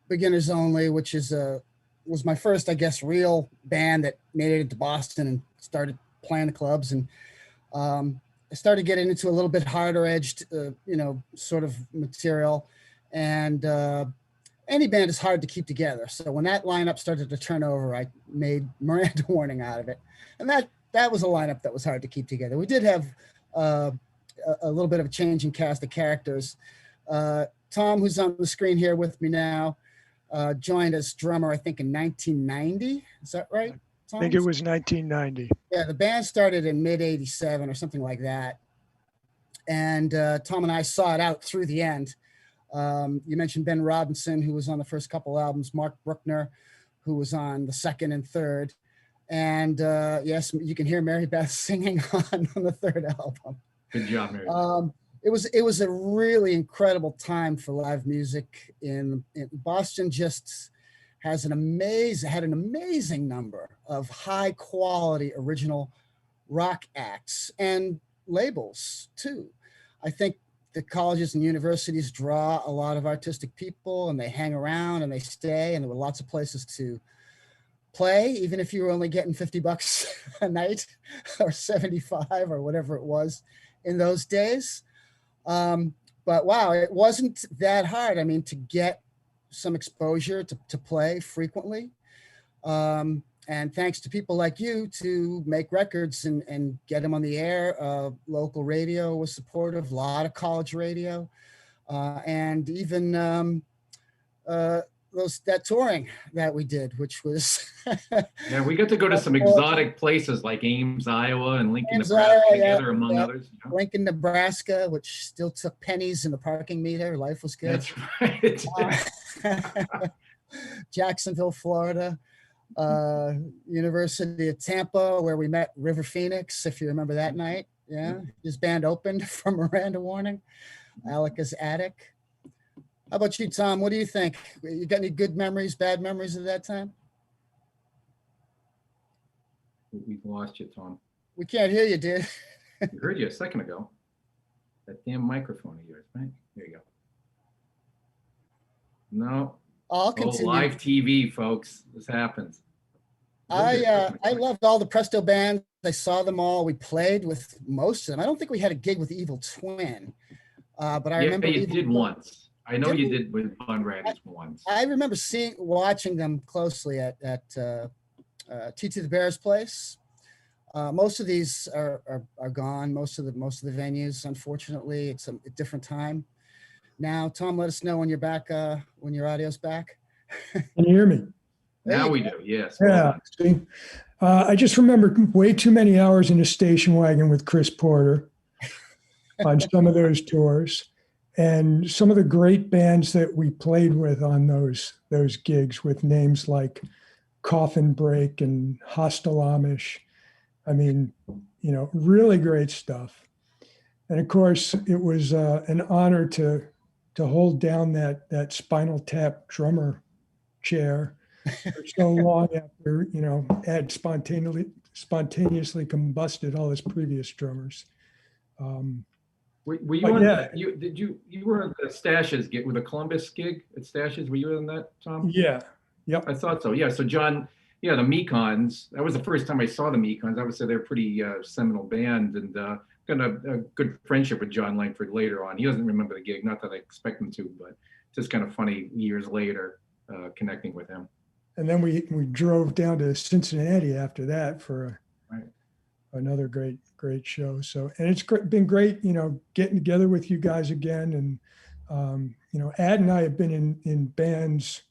Beginners Only, which was my first, I guess, real band that made it into Boston and started playing the clubs. And I started getting into a little bit harder edged, sort of material. And any band is hard to keep together. So when that lineup started to turn over, I made Miranda Warning out of it. And that was a lineup that was hard to keep together. We did have a little bit of a change in cast of characters. Tom, who's on the screen here with me now, joined as drummer, I think, in 1990. Is that right, Tom? I think it was 1990. Yeah, the band started in mid-'87 or something like that. And Tom and I saw it out through the end. You mentioned Ben Robinson, who was on the first couple albums, Mark Bruckner, who was on the second and third. And yes, you can hear Mary Beth singing on the third album. Good job, Mary. It was a really incredible time for live music in Boston. Just had an amazing number of high quality original rock acts and labels too. I think the colleges and universities draw a lot of artistic people, and they hang around and they stay, and there were lots of places to play, even if you were only getting $50 a night or 75 or whatever it was in those days. but wow, it wasn't that hard. I mean, to get some exposure, to play frequently. And thanks to people like you to make records and get them on the air. Local radio was supportive, a lot of college radio, and even that touring that we did, which was Yeah, we got to go to some exotic places like Ames, Iowa, and Lincoln, Ames, Nebraska Iowa, together, among others. You know? Lincoln, Nebraska, which still took pennies in the parking meter. Life was good. That's right. Jacksonville, Florida, University of Tampa, where we met River Phoenix, if you remember that night. Yeah, his band opened for Miranda Warning, Alika's Attic. How about you, Tom? What do you think? You got any good memories, bad memories of that time? We've lost you, Tom. We can't hear you, dude. We heard you a second ago. That damn microphone of yours, right? There you go. No. I'll continue. Live TV, folks. This happens. I loved all the Presto bands. I saw them all. We played with most of them. I don't think we had a gig with Evol Twin, but I remember you did once. I know you did with Von Radis once. I remember watching them closely at T.T. the Bear's place. Most of these are gone. Most of the venues, unfortunately, it's a different time. Now, Tom, let us know when you're back, when your audio's back. Can you hear me? Now we do, yes. Yeah. See, I just remember way too many hours in a station wagon with Chris Porter on some of those tours. And some of the great bands that we played with on those gigs with names like Coffin Break and Hostile Amish. I mean, you know, really great stuff. And of course, it was an honor to hold down that Spinal Tap drummer chair for so long after, you know, had spontaneously combusted all his previous drummers. Were you on that? You were on the Stashes gig with a Columbus gig at Stashes? Were you on that, Tom? Yeah. Yep. I thought so. Yeah. So John, the Mekons. That was the first time I saw the Mekons. I would say they're a pretty seminal band, and got a good friendship with John Langford later on. He doesn't remember the gig, not that I expect him to, but just kind of funny years later connecting with him. And then we drove down to Cincinnati after that for another great show. So, and it's been great, you know, getting together with you guys again. And, you know, Ad and I have been in bands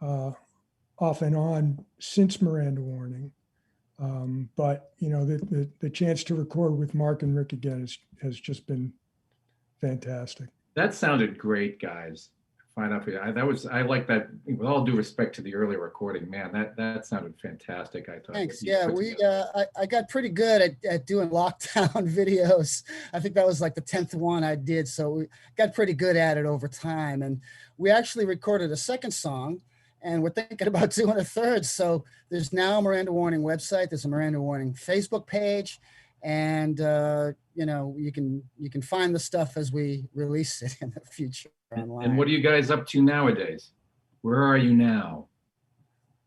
off and on since Miranda Warning. But, you know, the chance to record with Mark and Rick again has just been fantastic. That sounded great, guys. Fine up here. I like that. With all due respect to the earlier recording, man, that sounded fantastic. I thought. Thanks. Yeah, I got pretty good at doing lockdown videos. I think that was like the 10th one I did, so we got pretty good at it over time. And we actually recorded a second song, and we're thinking about doing a third. So there's now a Miranda Warning website. There's a Miranda Warning Facebook page, and you know, you can find the stuff as we release it in the future. Online. And what are you guys up to nowadays? Where are you now?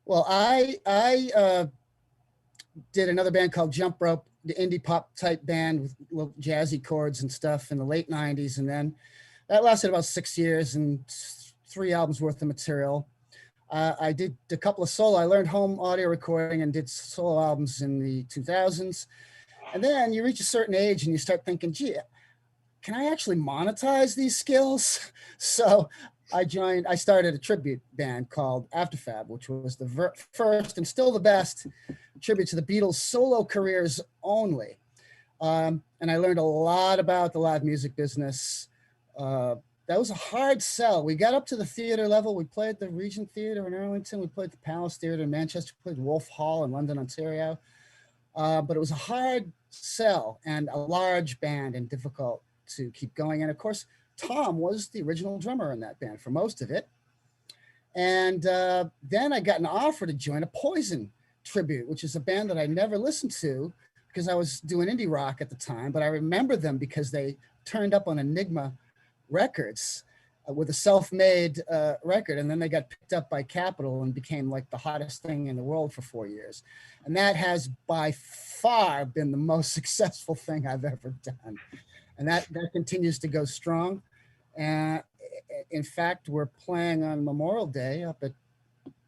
Well, I did another band called Jump Rope, the indie pop type band with little jazzy chords and stuff in the late 90s. And then that lasted about 6 years and 3 albums worth of material. I did a couple of solo. I learned home audio recording and did solo albums in the 2000s. And then you reach a certain age and you start thinking, gee, can I actually monetize these skills? So I started a tribute band called Afterfab, which was the first and still the best tribute to the Beatles' solo careers only. And I learned a lot about the live music business. That was a hard sell. We got up to the theater level. We played at the Regent Theater in Arlington. We played at the Palace Theater in Manchester. We played Wolf Hall in London, Ontario. But it was a hard sell and a large band and difficult to keep going. And of course, Tom was the original drummer in that band for most of it. And then I got an offer to join a Poison tribute, which is a band that I never listened to because I was doing indie rock at the time, but I remember them because they turned up on Enigma Records with a self-made record. And then they got picked up by Capitol and became like the hottest thing in the world for 4 years. And that has by far been the most successful thing I've ever done. And that continues to go strong. And in fact, we're playing on Memorial Day up at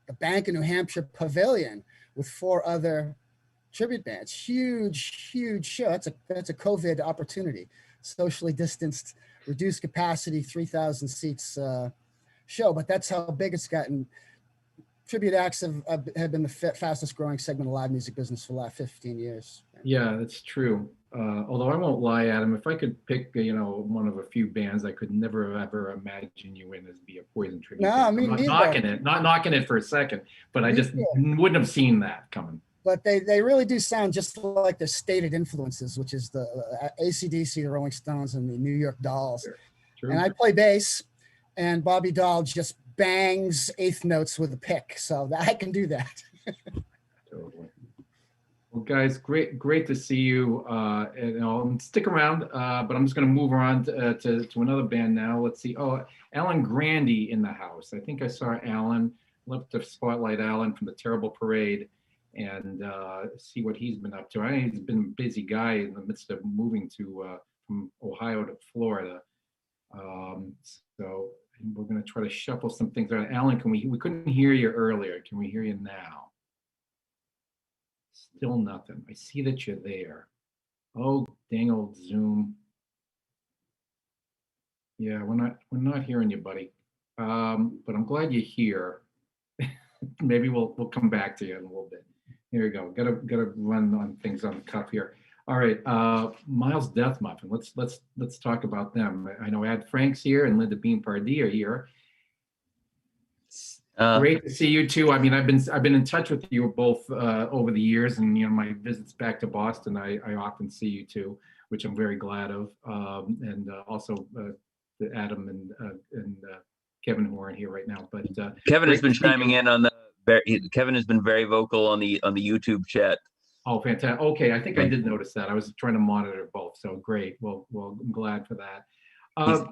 the Bank of New Hampshire Pavilion with 4 other tribute bands. Huge, huge show. That's a COVID opportunity. Socially distanced, reduced capacity, 3,000 seats show. But that's how big it's gotten. Tribute acts have been the fastest growing segment of the live music business for the last 15 years. Yeah, that's true. Although I won't lie, Adam, if I could pick, one of a few bands I could never ever imagine you in as be a Poison tribute No, band. me I'm neither. not knocking it for a second, but I just wouldn't have seen that coming. But they really do sound just like their stated influences, which is the AC/DC, the Rolling Stones, and the New York Dolls. True. And I play bass, and Bobby Dahl just bangs eighth notes with a pick, so I can do that. Totally. Well, guys, great to see you. And stick around, but I'm just going to move on to another band now. Let's see. Oh, Alan Grandy in the house. I think I saw Alan. Love to spotlight Alan from the Terrible Parade and see what he's been up to. I know he's been a busy guy in the midst of moving from Ohio to Florida. So we're going to try to shuffle some things around. Alan, we couldn't hear you earlier. Can we hear you now? Still nothing. I see that you're there. Oh, dang old Zoom. Yeah, we're not hearing you, buddy. But I'm glad you're here. Maybe we'll come back to you in a little bit. Here we go. Gotta run on things on the cuff here. All right, Miles Dethmuffen. Let's talk about them. I know Ad Frank's here and Linda Bean Pardee are here. Great to see you too. I mean, I've been in touch with you both over the years, and my visits back to Boston, I often see you too, which I'm very glad of. And also Adam and Kevin who aren't here right now. But Kevin has been chiming in on Kevin has been very vocal on the YouTube chat. Oh, fantastic. Okay, I think I did notice that. I was trying to monitor both, so great. Well, I'm glad for that.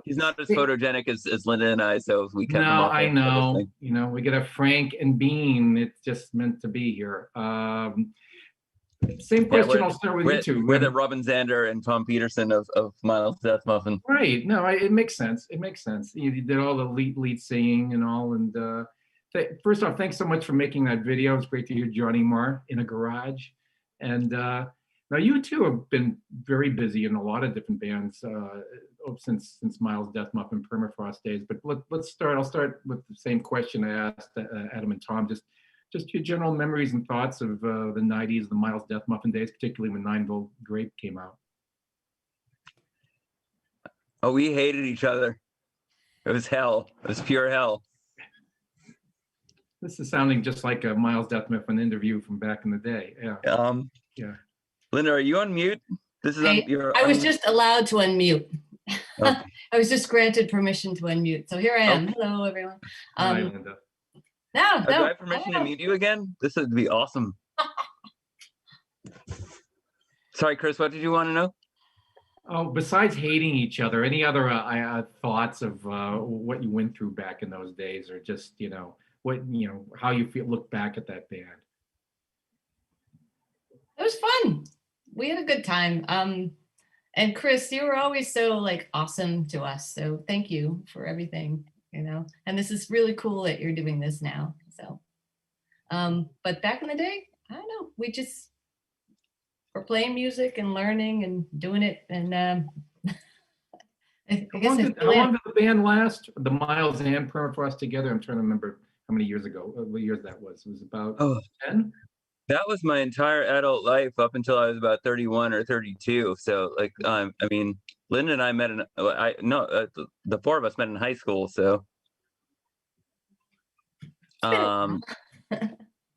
He's not as photogenic as Linda and I, so we cut him off. I know. We get a Frank and Bean. It's just meant to be here. Same question. I'll start with you two. We're the Robin Zander and Tom Peterson of Miles Dethmuffen. Right. No, it makes sense. It makes sense. You did all the lead singing and all. And first off, thanks so much for making that video. It's great to hear Johnny Marr in a garage. And now you two have been very busy in a lot of different bands since Miles Dethmuffen Permafrost days. But let's start. I'll start with the same question I asked Adam and Tom. Just your general memories and thoughts of the 90s, the Miles Dethmuffen days, particularly when 9-Volt Grape came out. Oh, we hated each other. It was hell. It was pure hell. This is sounding just like a Miles Dethmuffen interview from back in the day. Yeah. Yeah. Linda, are you on mute? This is I was just allowed to unmute. Okay. I was just granted permission to unmute. So here I am. Okay. Hello, everyone. Hi, Linda. Do I have permission to mute you again? This would be awesome. Sorry, Chris, what did you want to know? Oh, besides hating each other, any other thoughts of what you went through back in those days, or just how you look back at that band? It was fun. We had a good time. And Chris, you were always so awesome to us. So thank you for everything. And this is really cool that you're doing this now. So, but back in the day, I don't know, we're playing music and learning and doing it. And how long did the band last? The Miles and Permafrost together? I'm trying to remember how many years ago, what years that was. It was about 10? That was my entire adult life up until I was about 31 or 32. So I mean, Linda and I met the four of us met in high school. So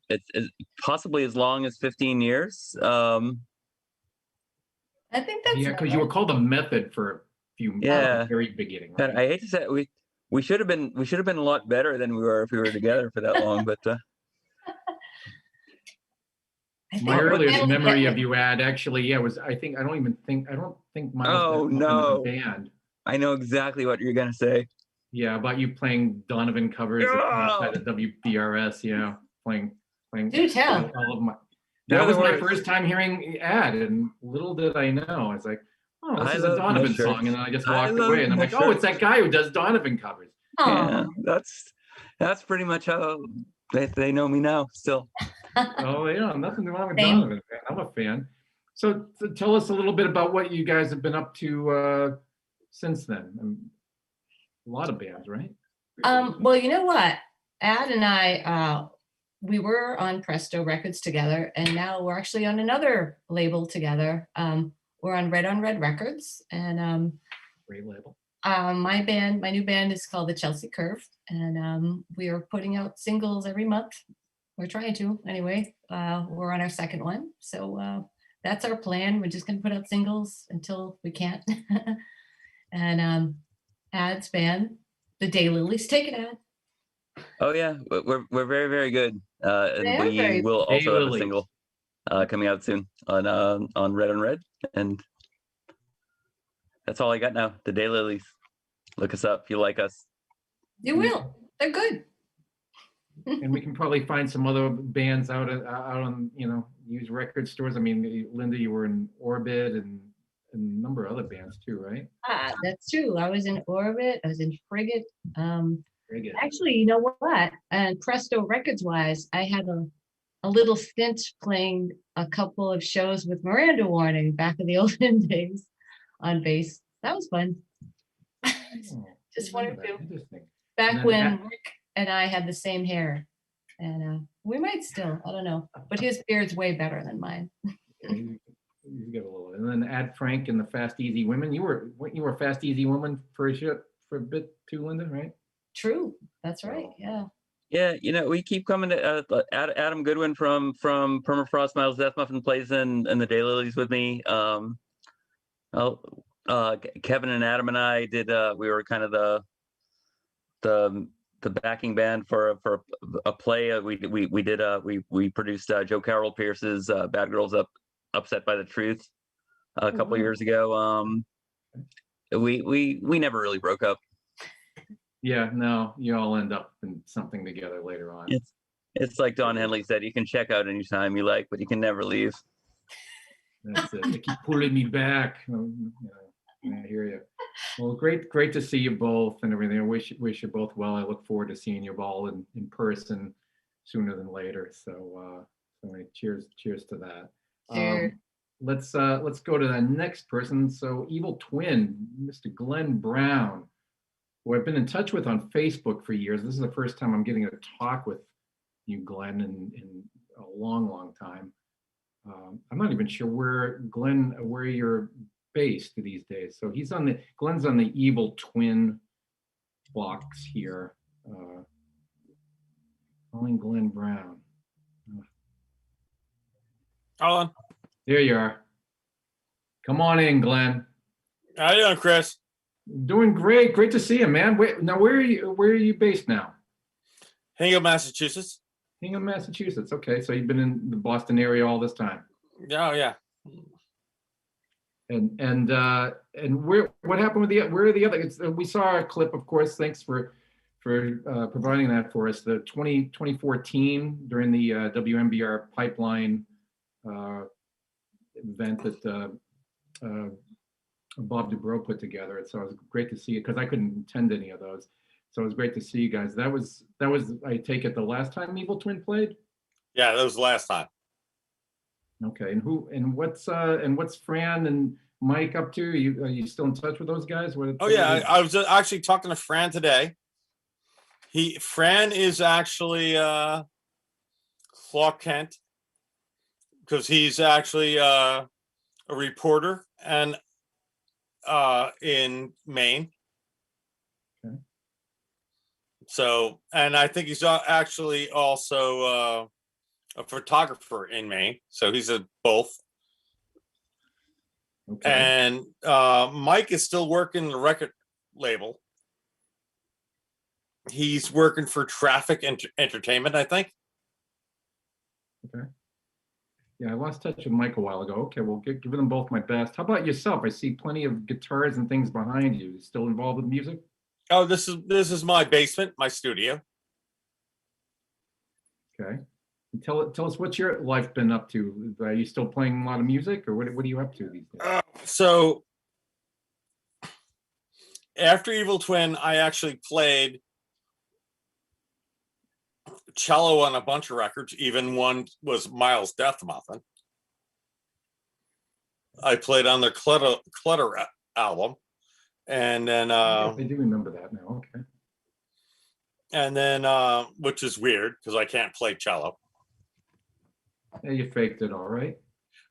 it's possibly as long as 15 years. I think that's because you were called a Method for a few at the very beginning. Right? I hate to say it, we should have been a lot better than we were if we were together for that long. But my earliest memory of you, Ad, actually, was I don't think Miles was in the band. I know exactly what you're gonna say. Yeah, about you playing Donovan covers at the WBRS. Yeah, playing. Do tell. All of my. That was my first time hearing Ad, and little did I know. I was like, oh, oh, this I is a love Donovan mushrooms. song, and then I just I walked love away, and I'm like, oh, it's mushrooms. that guy who does Donovan covers. Yeah, Oh, that's pretty much how they know me now. Still, Oh yeah, nothing wrong with Same. Donovan. Man. I'm a fan. So tell us a little bit about what you guys have been up to since then. A lot of bands, right? Well, you know what? Ad and I, we were on Presto Records together, and now we're actually on another label together. We're on Red Records, and Great label. my new band is called the Chelsea Curve, and we are putting out singles every month. We're trying to, anyway. We're on our second one, so that's our plan. We're just gonna put out singles until we can't. And Ad's band, the Daylilies, take it, Ad. oh yeah, we're very, very good, and They are we very will also have a Daylilies. single coming out soon on Red, and that's all I got now. The Daylilies. Look us up if you like us. You will. They're good. And we can probably find some other bands out on used record stores. I mean, Linda, you were in Orbit and a number of other bands too, right? That's true. I was in Orbit. I was in Frigate. Very good. Actually, you know what? And Presto Records wise, I had a little stint playing a couple of shows with Miranda Warning back in the olden days on bass. That was fun. Oh, Just I one or remember that. two. Interesting. Back then when Ad- Rick and I had the same hair. And we might still, I don't know. But his beard's way better than mine. You get a little, and then Ad Frank and the Fast Easy Women. You were Fast Easy Woman for a bit too, Linda, right? True. That's right. Yeah. Yeah, we keep coming to Adam Goodwin from Permafrost Miles Dethmuffen plays in the Daylilies with me. Kevin and Adam and I did. We were kind of the backing band for a play. We produced Joe Carroll Pierce's Bad Girls Upset by the Truth a couple years ago. We never really broke up. Yeah, no, you all end up in something together later on. It's like Don Henley said, you can check out anytime you like, but you can never leave. That's it. They keep pulling me back. I hear you. Well, great to see you both and everything. I wish you both well. I look forward to seeing you all in person sooner than later. So, cheers to that. Cheers. Let's go to the next person. So, Evol Twin, Mr. Glenn Brown, who I've been in touch with on Facebook for years. This is the first time I'm getting a talk with you, Glenn, in a long time. I'm not even sure where you're based these days. So Glenn's on the Evol Twin box here. Calling Glenn Brown. Alan. There you are. Come on in, Glenn. How you doing, Chris? Doing great. Great to see you, man. Now, where are you based now? Hingham, Massachusetts. Hingham, Massachusetts. Okay, so you've been in the Boston area all this time. Oh yeah. And what happened with where are the other? We saw a clip, of course. Thanks for providing that for us. The 2014 during the WMBR Pipeline event that Bob Dubrow put together. So it was great to see it because I couldn't attend any of those. So it was great to see you guys. That was I take it the last time Evol Twin played? Yeah, that was the last time. Okay, and what's Fran and Mike up to? Are you still in touch with those guys? I was actually talking to Fran today. Fran is actually Clark Kent because he's actually a reporter and in Maine. Okay. So, and I think he's actually also a photographer in Maine. So he's a both. Okay. And Mike is still working the record label. He's working for Traffic Entertainment, I think. Okay. Yeah, I lost touch with Mike a while ago. Okay, well, give them both my best. How about yourself? I see plenty of guitars and things behind you. You still involved with music? Oh, this is my basement, my studio. Okay. And tell us what's your life been up to? Are you still playing a lot of music, or what are you up to these days? So After Evol Twin, I actually played cello on a bunch of records. Even one was Miles' Dethmuffen. I played on their Clutter album. And then I do remember that now. Okay. And then which is weird because I can't play cello. Yeah, you faked it all right.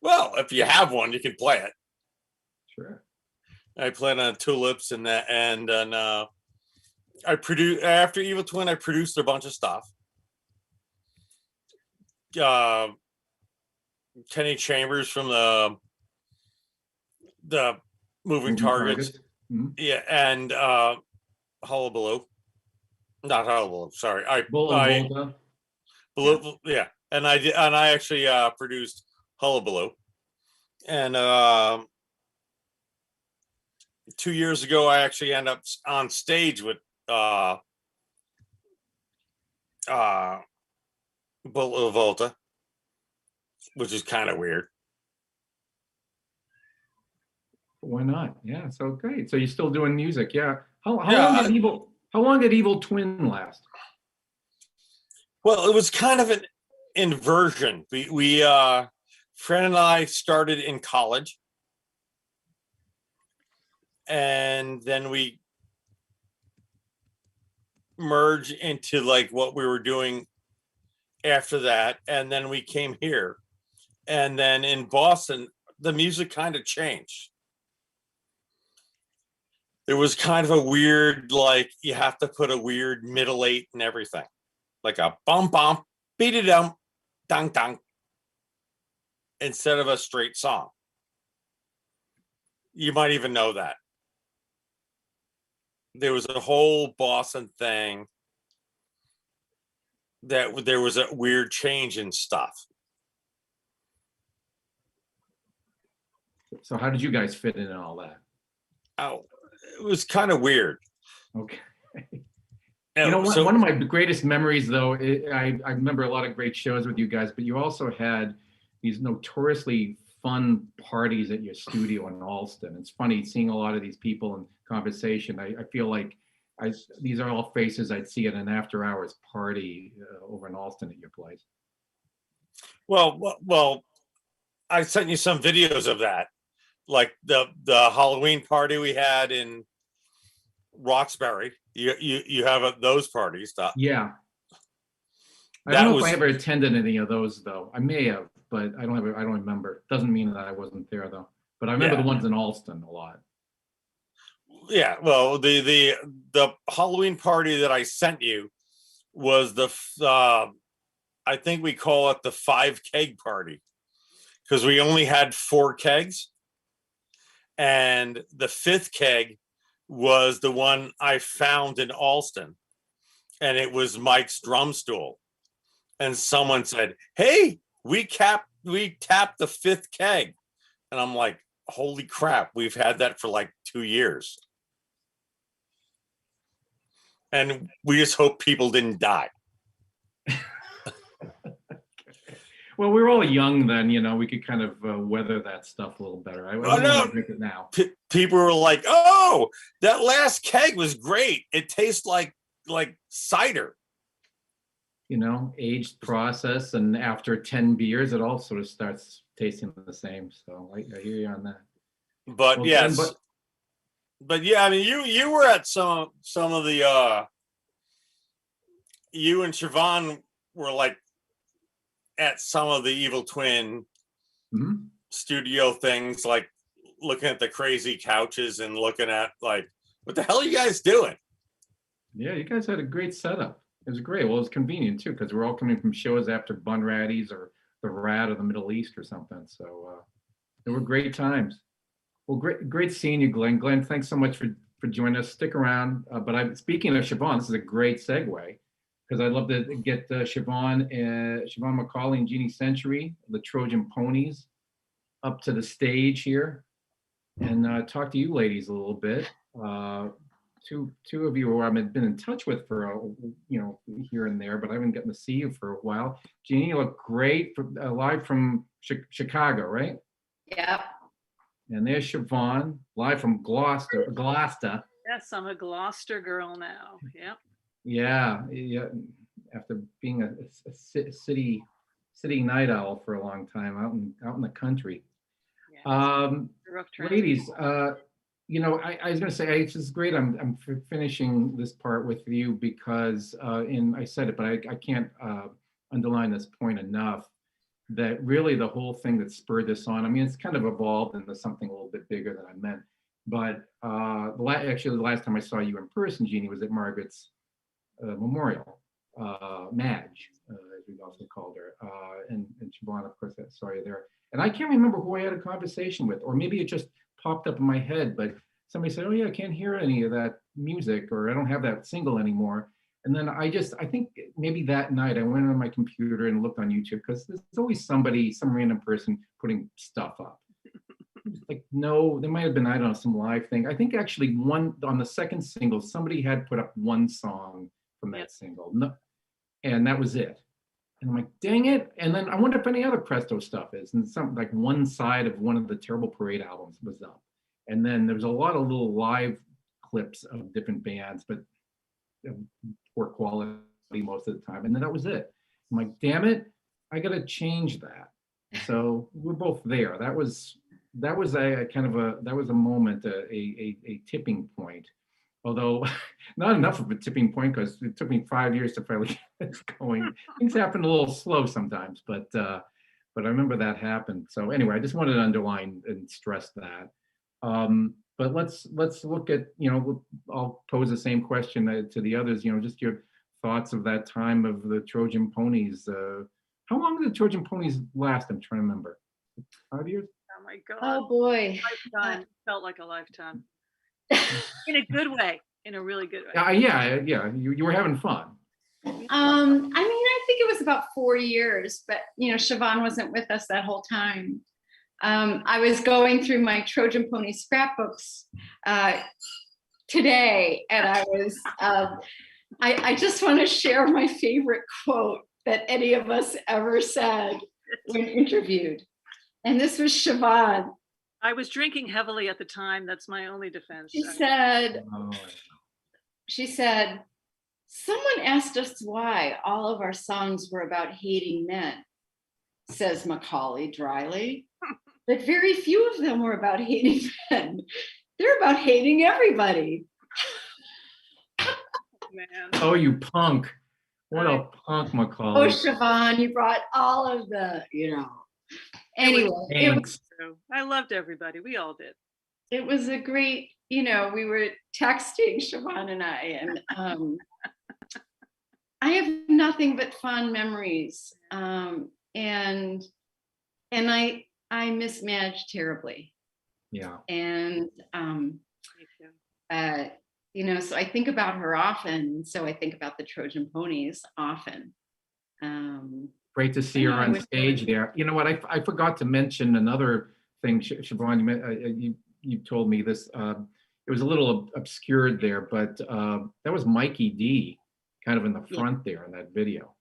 Well, if you have one, you can play it. Sure. I played on Tulips and that, and then I produced after Evol Twin. I produced a bunch of stuff. Kenny Chambers from the Moving Targets. Mm-hmm. Yeah, and Hullabaloo. Not Hullabaloo, sorry. Yeah. And I actually produced Hullabaloo. And 2 years ago I actually ended up on stage with Volta, which is kind of weird. Why not? Yeah, so great. So you're still doing music, yeah. How long did Evol Twin last? Well, it was kind of an inversion. We Fran and I started in college, and then we merged into like what we were doing after that, and then we came here, and then in Boston the music kind of changed. There was kind of a weird, like, you have to put a weird middle eight and everything, like a bum bum, beat it dum, dang dang, instead of a straight song. You might even know that. There was a whole Boston thing that there was a weird change in stuff. So how did you guys fit in all that? Oh, it was kind of weird. Okay. You know, one of my greatest memories, though, I remember a lot of great shows with you guys, but you also had these notoriously fun parties at your studio in Alston. It's funny seeing a lot of these people in conversation. I feel like these are all faces I'd see at an after-hours party over in Alston at your place. Well, I sent you some videos of that, like the Halloween party we had in Roxbury. You have those parties. Yeah. I don't know if I ever attended any of those, though. I may have, but I don't remember. Doesn't mean that I wasn't there, though. But I remember the ones in Alston a lot. Yeah, well, the Halloween party that I sent you was I think we call it the 5 keg party, because we only had 4 kegs, and the 5th keg was the one I found in Alston, and it was Mike's drum stool. And someone said, "Hey, we tapped the 5th keg," and I'm like, "Holy crap! We've had that for like 2 years." And we just hope people didn't die. Well, we were all young then, you know. We could kind of weather that stuff a little better. I don't want to drink it now. People were like, "Oh, that last keg was great. It tastes like cider." You know, aged process, and after 10 beers, it all sort of starts tasting the same. So I hear you on that. But yes, but yeah, I mean, you were at some of the you and Siobhan were like at some of the Evol Twin studio things, like looking at the crazy couches and looking at like, what the hell are you guys doing? Yeah, you guys had a great setup. It was great. Well, it was convenient too, because we're all coming from shows after Bunratty's or the Rat of the Middle East or something. So they were great times. Well, great seeing you, Glenn. Glenn, thanks so much for joining us. Stick around. But speaking of Siobhan, this is a great segue, because I'd love to get Siobhan McCauley and Jeannie Century, the Trojan Ponies, up to the stage here and talk to you ladies a little bit. Two of you who I've been in touch with for here and there, but I haven't gotten to see you for a while. Jeannie, you look great, live from Chicago, right? Yeah. And there's Siobhan, live from Gloucester. Yes, I'm a Gloucester girl now. Yep. Yeah, yeah. After being a city night owl for a long time out in the country. Yeah, it's a rough transition. Ladies, I was going to say this is great. I'm finishing this part with you because I said it, but I can't underline this point enough. That really the whole thing that spurred this on. I mean, it's kind of evolved into something a little bit bigger than I meant. But the last time I saw you in person, Jeannie, was at Margaret's memorial, Madge, as we also called her, and Siobhan, of course, I saw you there. And I can't remember who I had a conversation with, or maybe it just popped up in my head. But somebody said, "Oh yeah, I can't hear any of that music," or "I don't have that single anymore." And then I think maybe that night I went on my computer and looked on YouTube because there's always some random person putting stuff up. Like, no, there might have been, I don't know, some live thing. I think actually on the second single, somebody had put up one song from that single. No, and that was it. And I'm like, dang it. And then I wonder if any other Presto stuff is. And some like one side of one of the Terrible Parade albums was up. And then there was a lot of little live clips of different bands, but poor quality most of the time. And then that was it. I'm like, damn it, I got to change that. So we're both there. That was a moment, a tipping point. Although not enough of a tipping point because it took me 5 years to finally get this going. Things happen a little slow sometimes, but I remember that happened. So anyway, I just wanted to underline and stress that. But let's look at, I'll pose the same question to the others, just your thoughts of that time of the Trojan Ponies. How long did the Trojan Ponies last? I'm trying to remember. 5 years? Oh my God. Oh boy. Lifetime. Felt like a lifetime. In a good way. In a really good way. Yeah. You were having fun. I mean, I think it was about 4 years, but Siobhan wasn't with us that whole time. I was going through my Trojan Pony scrapbooks today, and I was, I just want to share my favorite quote that any of us ever said when interviewed. And this was Siobhan. I was drinking heavily at the time. That's my only defense. She said, someone asked us why all of our songs were about hating men, says Macaulay dryly. But very few of them were about hating men. They're about hating everybody. Man. Oh, you punk. What a punk, Macaulay. Oh, Siobhan, you brought all of the, Anyway. Thanks. I loved everybody. We all did. It was a great, we were texting, Siobhan and I, and I have nothing but fond memories. And I miss Madge terribly. Yeah. And, so I think about her often. So I think about the Trojan Ponies often. Great to see her on stage there. You know what? I forgot to mention another thing, Siobhan. You told me this. It was a little obscured there, but that was Mikey D, kind of in the front there in that video.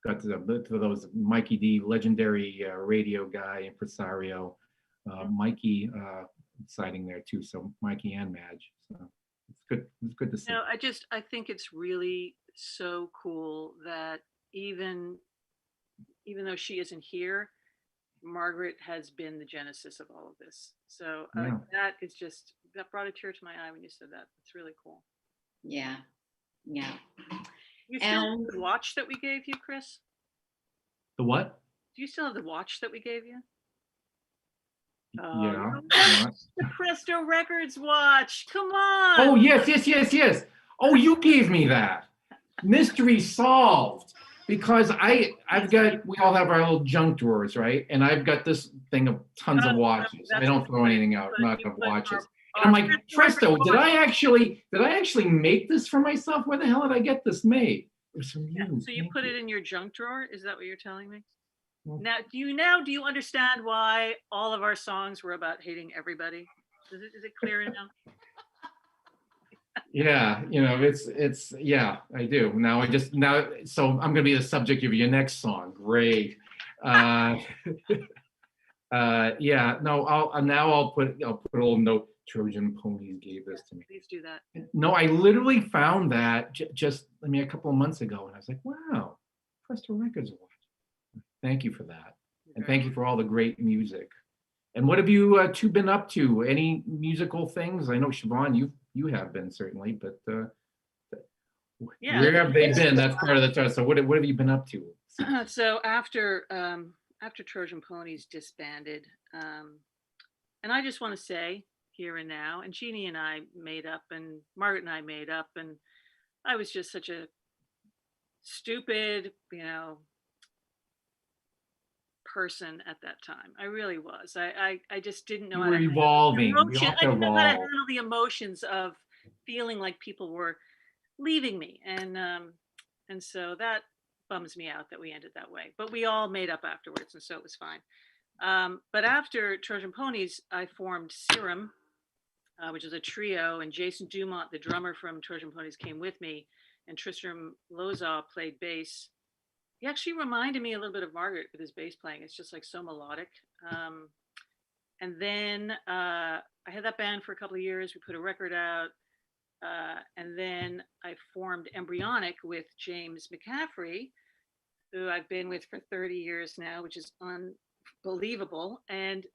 Got to those Mikey D, legendary radio guy, impresario. Mikey sighting there too. So Mikey and Madge. So it's good. It's good to see. I think it's really so cool that even though she isn't here, Margaret has been the genesis of all of this. So that brought a tear to my eye when you said that. It's really cool. Yeah. You still have the watch that we gave you, Chris? The what? Do you still have the watch that we gave you? Yeah. The Presto Records watch. Come on. Oh, yes. Oh, you gave me that. Mystery solved. Because we all have our little junk drawers, right? And I've got this thing of tons of watches. I don't throw anything out, not of watches. And I'm like, Presto, did I actually make this for myself? Where the hell did I get this made? It was from you. So you put it in your junk drawer? Is that what you're telling me? Now, do you understand why all of our songs were about hating everybody? Is it clear now? Yeah, it's I do. So I'm gonna be the subject of your next song. Great. I'll put a little note. Trojan Ponies gave this to me. Please do that. No, I literally found that just a couple of months ago, and I was like, wow, Presto Records Award. Thank you for that. And thank you for all the great music. And what have you two been up to? Any musical things? I know, Siobhan, you have been certainly, but Yeah. where have they been? That's part of the time. So what have you been up to? So after Trojan Ponies disbanded, and I just want to say here and now, and Jeannie and I made up, and Margaret and I made up, and I was just such a stupid, person at that time. I really was. I just didn't know You how were to evolving. handle We the all emotion. I didn't know how to evolve. handle the emotions of feeling like people were leaving me, and so that bums me out that we ended that way. But we all made up afterwards, and so it was fine. But after Trojan Ponies, I formed Serum, which is a trio, and Jason Dumont, the drummer from Trojan Ponies, came with me, and Tristram Lozaw played bass. He actually reminded me a little bit of Margaret with his bass playing. It's just like so melodic. And then I had that band for a couple of years. We put a record out. And then I formed Embryonic with James McCaffrey, who I've been with for 30 years now, which is unbelievable. And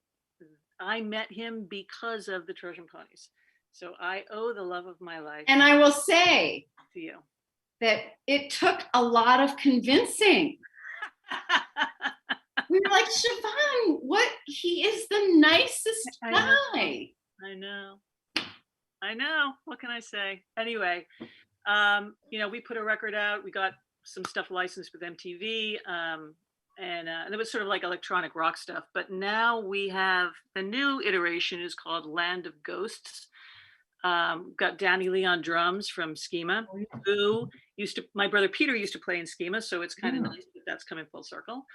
I met him because of the Trojan Ponies. So I owe the love of my life. And I will say to you that it took a lot of convincing. We were like, Siobhan, he is the nicest guy. I know. What can I say? Anyway, we put a record out. We got some stuff licensed with MTV. And it was sort of like electronic rock stuff. But now we have the new iteration is called Land of Ghosts. Got Danny Lee on drums from Schema, who my brother Peter used to play in Schema, so it's kind of nice that that's coming full circle.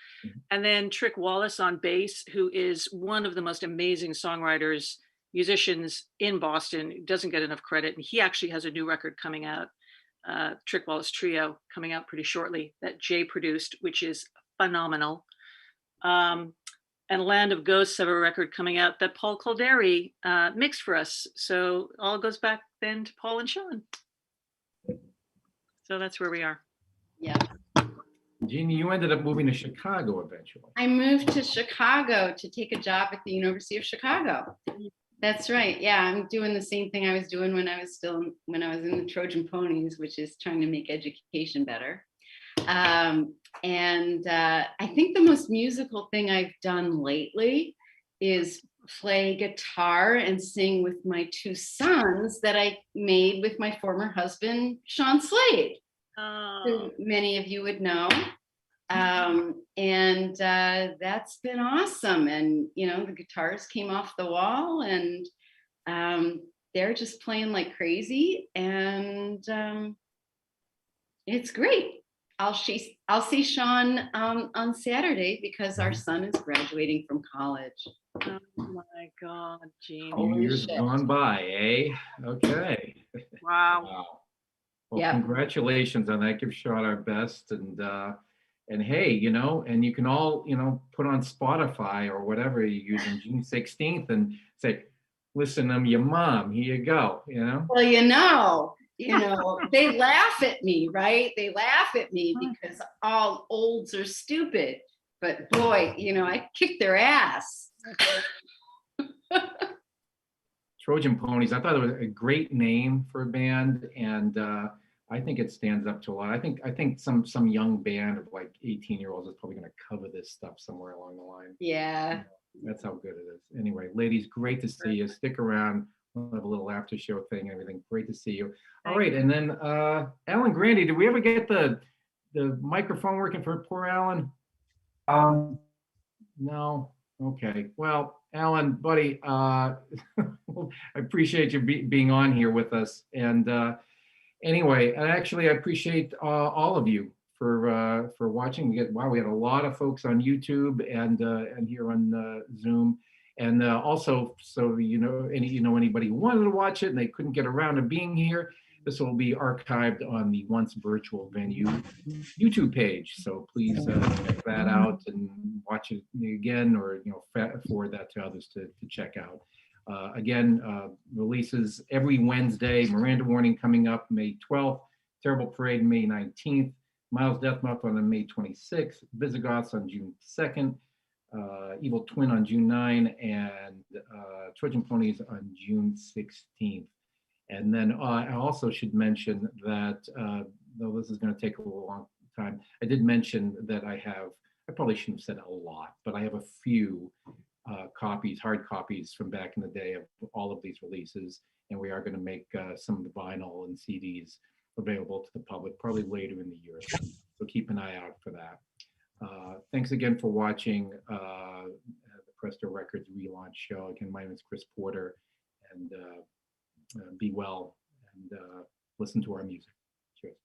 And then Trick Wallace on bass, who is one of the most amazing songwriters, musicians in Boston, doesn't get enough credit. And he actually has a new record coming out, Trick Wallace Trio, coming out pretty shortly, that Jay produced, which is phenomenal. And Land of Ghosts have a record coming out that Paul Calderi mixed for us. So all goes back then to Paul and Sean. So that's where we are. Yeah. Jeannie, you ended up moving to Chicago eventually. I moved to Chicago to take a job at the University of Chicago. That's right. Yeah, I'm doing the same thing I was doing when I was in the Trojan Ponies, which is trying to make education better. And I think the most musical thing I've done lately is play guitar and sing with my two sons that I made with my former husband, Sean Slade, who many of you would know. And that's been awesome. And, the guitars came off the wall and they're just playing like crazy. And it's great. I'll see Sean on Saturday because our son is graduating from college. Oh my God, Jean. Years gone by, eh? Okay. Wow. Well, congratulations on that. Give Sean our best, and hey, and you can all, put on Spotify or whatever you're using June 16th and say, listen, I'm your mom. Here you go. Well, they laugh at me, right? They laugh at me because all olds are stupid. But boy, I kick their ass. Trojan Ponies. I thought it was a great name for a band, and I think it stands up to a lot. I think some young band of like 18-year-olds is probably going to cover this stuff somewhere along the line. Yeah. That's how good it is. Anyway, ladies, great to see you. Stick around. We'll have a little after show thing and everything. Great to see you. All right, and then Alan Grandy, did we ever get the microphone working for poor Alan? No. Okay. Well, Alan, buddy, I appreciate you being on here with us. And anyway, I appreciate all of you for watching. We had a lot of folks on YouTube and here on Zoom. And also, so anybody who wanted to watch it and they couldn't get around to being here, this will be archived on the Once Virtual Venue YouTube page. So please check that out and watch it again, or forward that to others to check out. Again, releases every Wednesday. Miranda Warning coming up May 12th. Terrible Parade May 19th. Miles Dethmuffen on May 26th. Visigoths on June 2nd. Evol Twin on June 9, and Trojan Ponies on June 16th. And then I also should mention that, though this is going to take a long time, I did mention that I probably shouldn't have said a lot, but I have a few copies, hard copies from back in the day of all of these releases, and we are going to make some of the vinyl and CDs available to the public probably later in the year. So keep an eye out for that. Thanks again for watching the Presto Records Relaunch Show. Again, my name is Chris Porter, and be well and listen to our music. Cheers.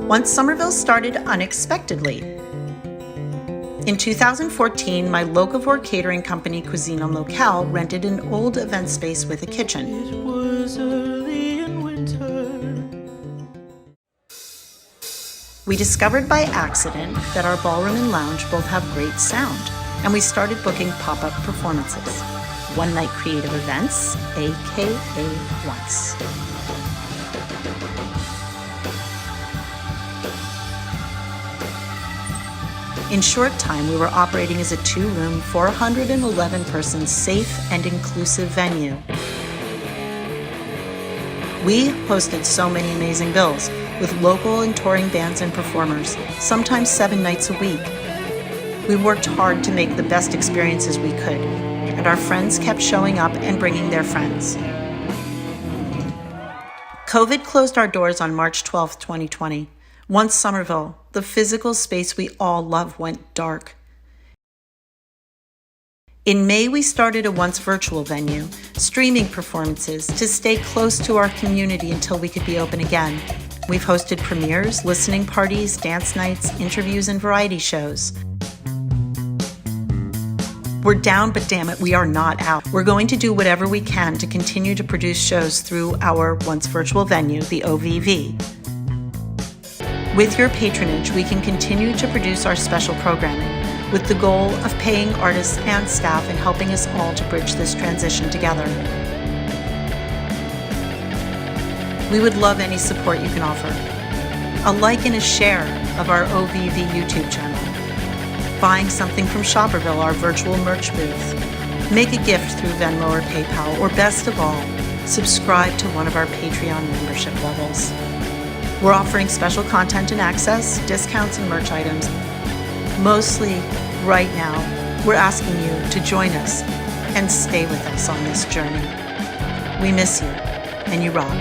Once Somerville started unexpectedly. In 2014, my locavore catering company, Cuisine en Locale, rented an old event space with a kitchen. It was early in winter. We discovered by accident that our ballroom and lounge both have great sound, and we started booking pop-up performances. One-night creative events, aka Once. In short time, we were operating as a 2-room, 411-person safe and inclusive venue. We hosted so many amazing bills with local and touring bands and performers, sometimes 7 nights a week. We worked hard to make the best experiences we could, and our friends kept showing up and bringing their friends. COVID closed our doors on March 12, 2020. Once Somerville, the physical space we all love, went dark. In May, we started a Once virtual venue, streaming performances to stay close to our community until we could be open again. We've hosted premieres, listening parties, dance nights, interviews, and variety shows. We're down, but damn it, we are not out. We're going to do whatever we can to continue to produce shows through our Once virtual venue, the OVV. With your patronage, we can continue to produce our special programming with the goal of paying artists and staff and helping us all to bridge this transition together. We would love any support you can offer. A like and a share of our OVV YouTube channel. Buying something from Shopperville, our virtual merch booth. Make a gift through Venmo or PayPal, or best of all, subscribe to one of our Patreon membership levels. We're offering special content and access, discounts, and merch items. Mostly, right now, we're asking you to join us and stay with us on this journey. We miss you, and you rock.